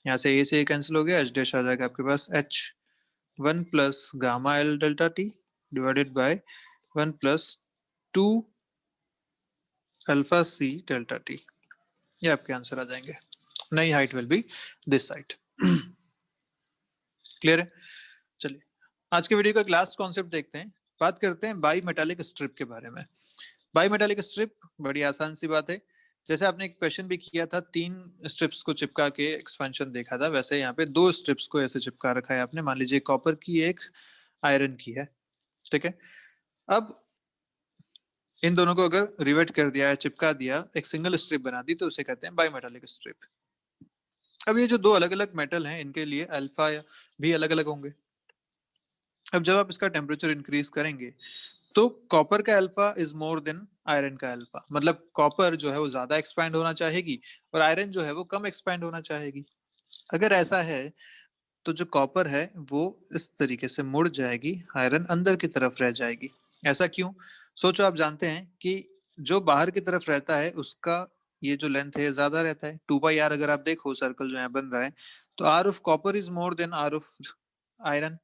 यहाँ से ए से ए कैंसिल हो गया, एच डैश आ जाएगा आपके पास H 1 plus gamma L delta T divided by 1 plus 2 alpha C delta T. ये आपके आंसर आ जाएंगे। नई height will be this height. Clear है? चलिए आज के वीडियो का लास्ट कॉन्सेप्ट देखते हैं। बात करते हैं बाई मेटालिक स्ट्रिप के बारे में। बाई मेटालिक स्ट्रिप बड़ी आसान सी बात है। जैसे आपने एक क्वेश्चन भी किया था, 3 स्ट्रिप्स को चिपका के एक्सपेंशन देखा था, वैसे यहाँ पे 2 स्ट्रिप्स को ऐसे चिपका रखा है आपने। मान लीजिए कॉपर की, एक आयरन की है। ठीक है, अब इन दोनों को अगर रिवेट कर दिया है, चिपका दिया, एक सिंगल स्ट्रिप बना दी, तो उसे कहते हैं बाई मेटालिक स्ट्रिप। अब ये जो दो अलग अलग मेटल हैं इनके लिए अल्फा भी अलग अलग होंगे। अब जब आप इसका टेम्परेचर इंक्रीज करेंगे तो कॉपर का alpha is more then iron का अल्फा, मतलब कॉपर जो है वो ज्यादा एक्सपैंड होना चाहेगी और आयरन जो है वो कम एक्सपैंड होना चाहेगी। अगर ऐसा है तो जो कॉपर है वो इस तरीके से मुड़ जाएगी, आयरन अंदर की तरफ रह जाएगी। ऐसा क्यों? सोचो, आप जानते हैं कि जो बाहर की तरफ रहता है उसका ये जो लेंथ है ज्यादा रहता है, 2 पाई आर। अगर आप देखो सर्कल जो यहाँ बन रहा है तो R of copper is more than R of iron.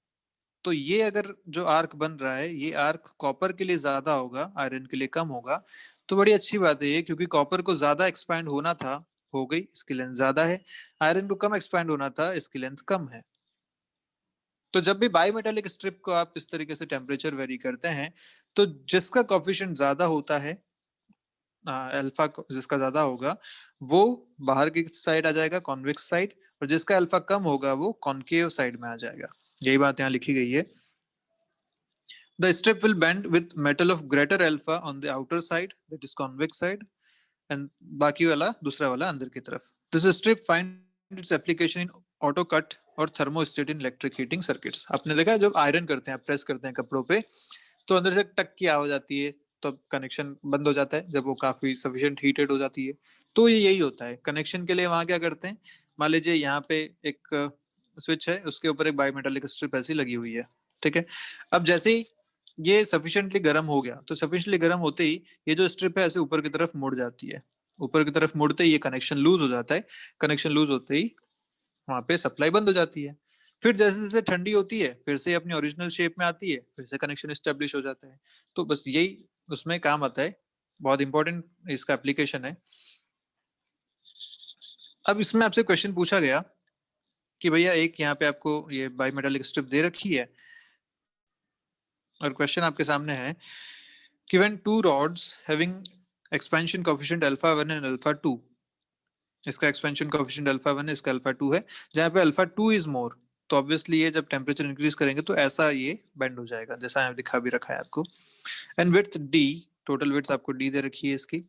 तो ये अगर जो आर्क बन रहा है ये आर्क कॉपर के लिए ज्यादा होगा, आयरन के लिए कम होगा। तो बड़ी अच्छी बात है ये, क्योंकि कॉपर को ज्यादा एक्सपैंड होना था, हो गई, इसकी लेंथ ज्यादा है। आयरन को कम एक्सपैंड होना था, इसकी लेंथ कम है। तो जब भी बायोमेटालिक स्ट्रिप को आप इस तरीके से टेम्परेचर वेरी करते हैं तो जिसका कॉफिशिएंट ज्यादा होता है, अल्फा जिसका ज्यादा होगा वो बाहर की साइड आ जाएगा, कॉन्वेक्स साइड, और जिसका अल्फा कम होगा वो कॉनकेव साइड में आ जाएगा। यही बात यहाँ लिखी गई है। The strip will bend with metal of greater alpha on the outer side, that is convex side, and बाकी वाला दूसरा वाला अंदर की तरफ. This strip finds its application in auto cut और thermostat in electric heating circuits. आपने देखा है जब आयरन करते हैं, प्रेस करते हैं कपड़ों पे, तो अंदर से टक की आवाज आती है, तो कनेक्शन बंद हो जाता है जब वो काफी सफिशिएंट हीटेड हो जाती है. तो ये यही होता है कनेक्शन के लिए. वहां क्या करते हैं, मान लीजिए यहाँ पे एक स्विच है, उसके ऊपर एक बायोमेटालिक स्ट्रिप ऐसी लगी हुई है, ठीक है. अब जैसे ही ये सफिशिएंटली गर्म हो गया, तो सफिशिएंटली गर्म होते ही ये जो स्ट्रिप है ऐसे ऊपर की तरफ मुड़ जाती है. ऊपर की तरफ मुड़ते ही ये कनेक्शन लूज हो जाता है. कनेक्शन लूज होते ही वहां पे सप्लाई बंद हो जाती है. फिर जैसे जैसे ठंडी होती है, फिर से अपनी ओरिजिनल शेप में आती है, फिर से कनेक्शन स्टेब्लिश हो जाता है. तो बस यही उसमें काम आता है. बहुत इंपॉर्टेंट इसका एप्लीकेशन है. अब इसमें आपसे क्वेश्चन पूछा गया कि भैया एक यहाँ पे आपको ये बायोमेटालिक स्ट्रिप दे रखी है, और क्वेश्चन आपके सामने है कि when two rods having expansion coefficient alpha 1 and alpha 2, इसका एक्सपेंशन कोएफिशिएंट अल्फा 1 है, इसका अल्फा 2 है, जहां पे अल्फा 2 इज मोर, तो ऑब्वियसली ये जब टेम्परेचर इंक्रीज करेंगे तो ऐसा ये बेंड हो जाएगा, जैसा यहाँ दिखा भी रखा है आपको. And width D, total width आपको डी दे रखी है इसकी,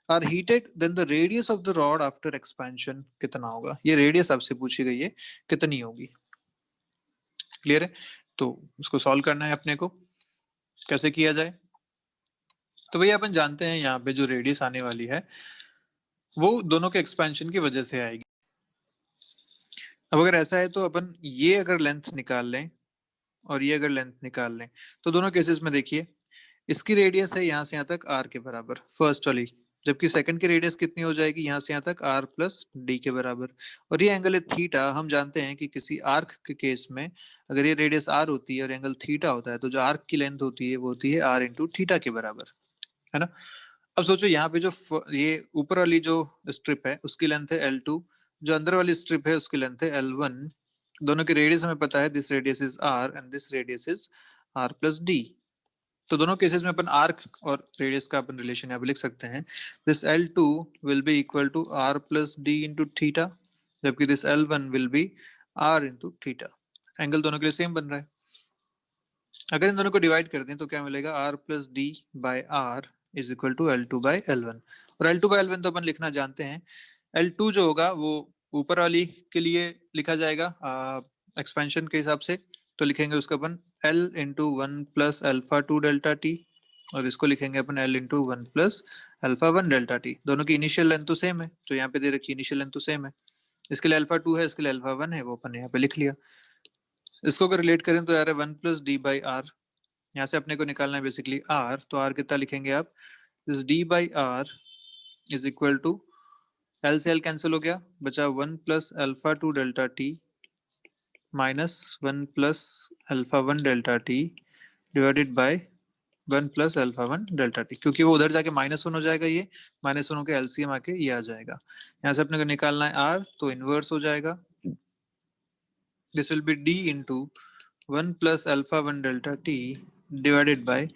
R heated, then the radius of the rod after expansion कितना होगा. ये रेडियस आपसे पूछी गई है, कितनी होगी. क्लियर है. तो इसको सॉल्व करना है अपने को. कैसे किया जाए, तो भैया अपन जानते हैं यहाँ पे जो रेडियस आने वाली है वो दोनों के एक्सपेंशन की वजह से आएगी. अब अगर ऐसा है तो अपन ये अगर लेंथ निकाल लें और ये अगर लेंथ निकाल लें, तो दोनों केसेस में देखिए इसकी रेडियस है यहाँ से यहाँ तक आर के बराबर, फर्स्ट वाली, जबकि सेकंड की रेडियस कितनी हो जाएगी, यहाँ से यहाँ तक आर प्लस डी के बराबर. और ये एंगल है थीटा. हम जानते हैं कि किसी आर्क के केस में अगर ये रेडियस आर होती है और एंगल थीटा होता है, तो जो आर्क की लेंथ होती है वो होती है आर इंटू थीटा के बराबर, है ना. अब सोचो यहाँ पे जो ये ऊपर वाली जो स्ट्रिप है उसकी लेंथ है L2, जो अंदर वाली स्ट्रिप है उसकी लेंथ है L1. दोनों की रेडियस हमें पता है, this radius is R and this radius is R plus D. तो दोनों केसेस में अपन आर्क और रेडियस का अपन रिलेशन यहाँ पे लिख सकते हैं. This L2 will be equal to R plus D into theta, जबकि this L1 will be R into theta. Angle दोनों के लिए सेम बन रहा है. अगर इन दोनों को डिवाइड कर दें तो क्या मिलेगा, R plus D by R is equal to L2 by L1. और L2 बाई L1 तो अपन लिखना जानते हैं. L2 जो होगा वो ऊपर वाली के लिए लिखा जाएगा एक्सपेंशन के हिसाब से, तो लिखेंगे उसका अपन L into 1 plus alpha 2 delta T, और इसको लिखेंगे अपन L into 1 plus alpha 1 delta T. दोनों की इनिशियल लेंथ तो सेम है, जो यहाँ पे दे रखी इनिशियल लेंथ तो सेम है. इसके लिए अल्फा 2 है, इसके लिए अल्फा 1 है, वो अपन यहाँ पे लिख लिया. इसको अगर रिलेट करें तो यार है 1 प्लस डी बाई आर. यहाँ से अपने को निकालना है बेसिकली आर, तो आर कितना लिखेंगे आप, this D by R is equal to, L से एल कैंसिल हो गया, बचा 1 plus alpha 2 delta T minus 1 plus alpha 1 delta T divided by 1 plus alpha 1 delta T, क्योंकि वो उधर जाके -1 हो जाएगा, ये -1 होकर एलसीएम आके ये आ जाएगा. यहाँ से अपने को निकालना है आर, तो इनवर्स हो जाएगा. This will B D into 1 plus alpha 1 delta T divided bye,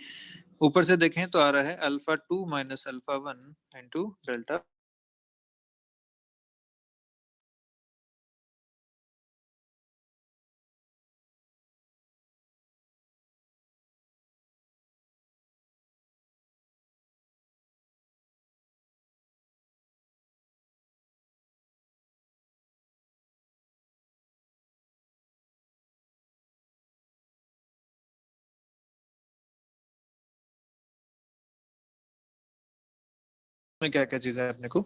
ऊपर से देखें तो आ रहा है alpha 2 minus alpha 1 into delta. में क्या क्या चीजें अपने को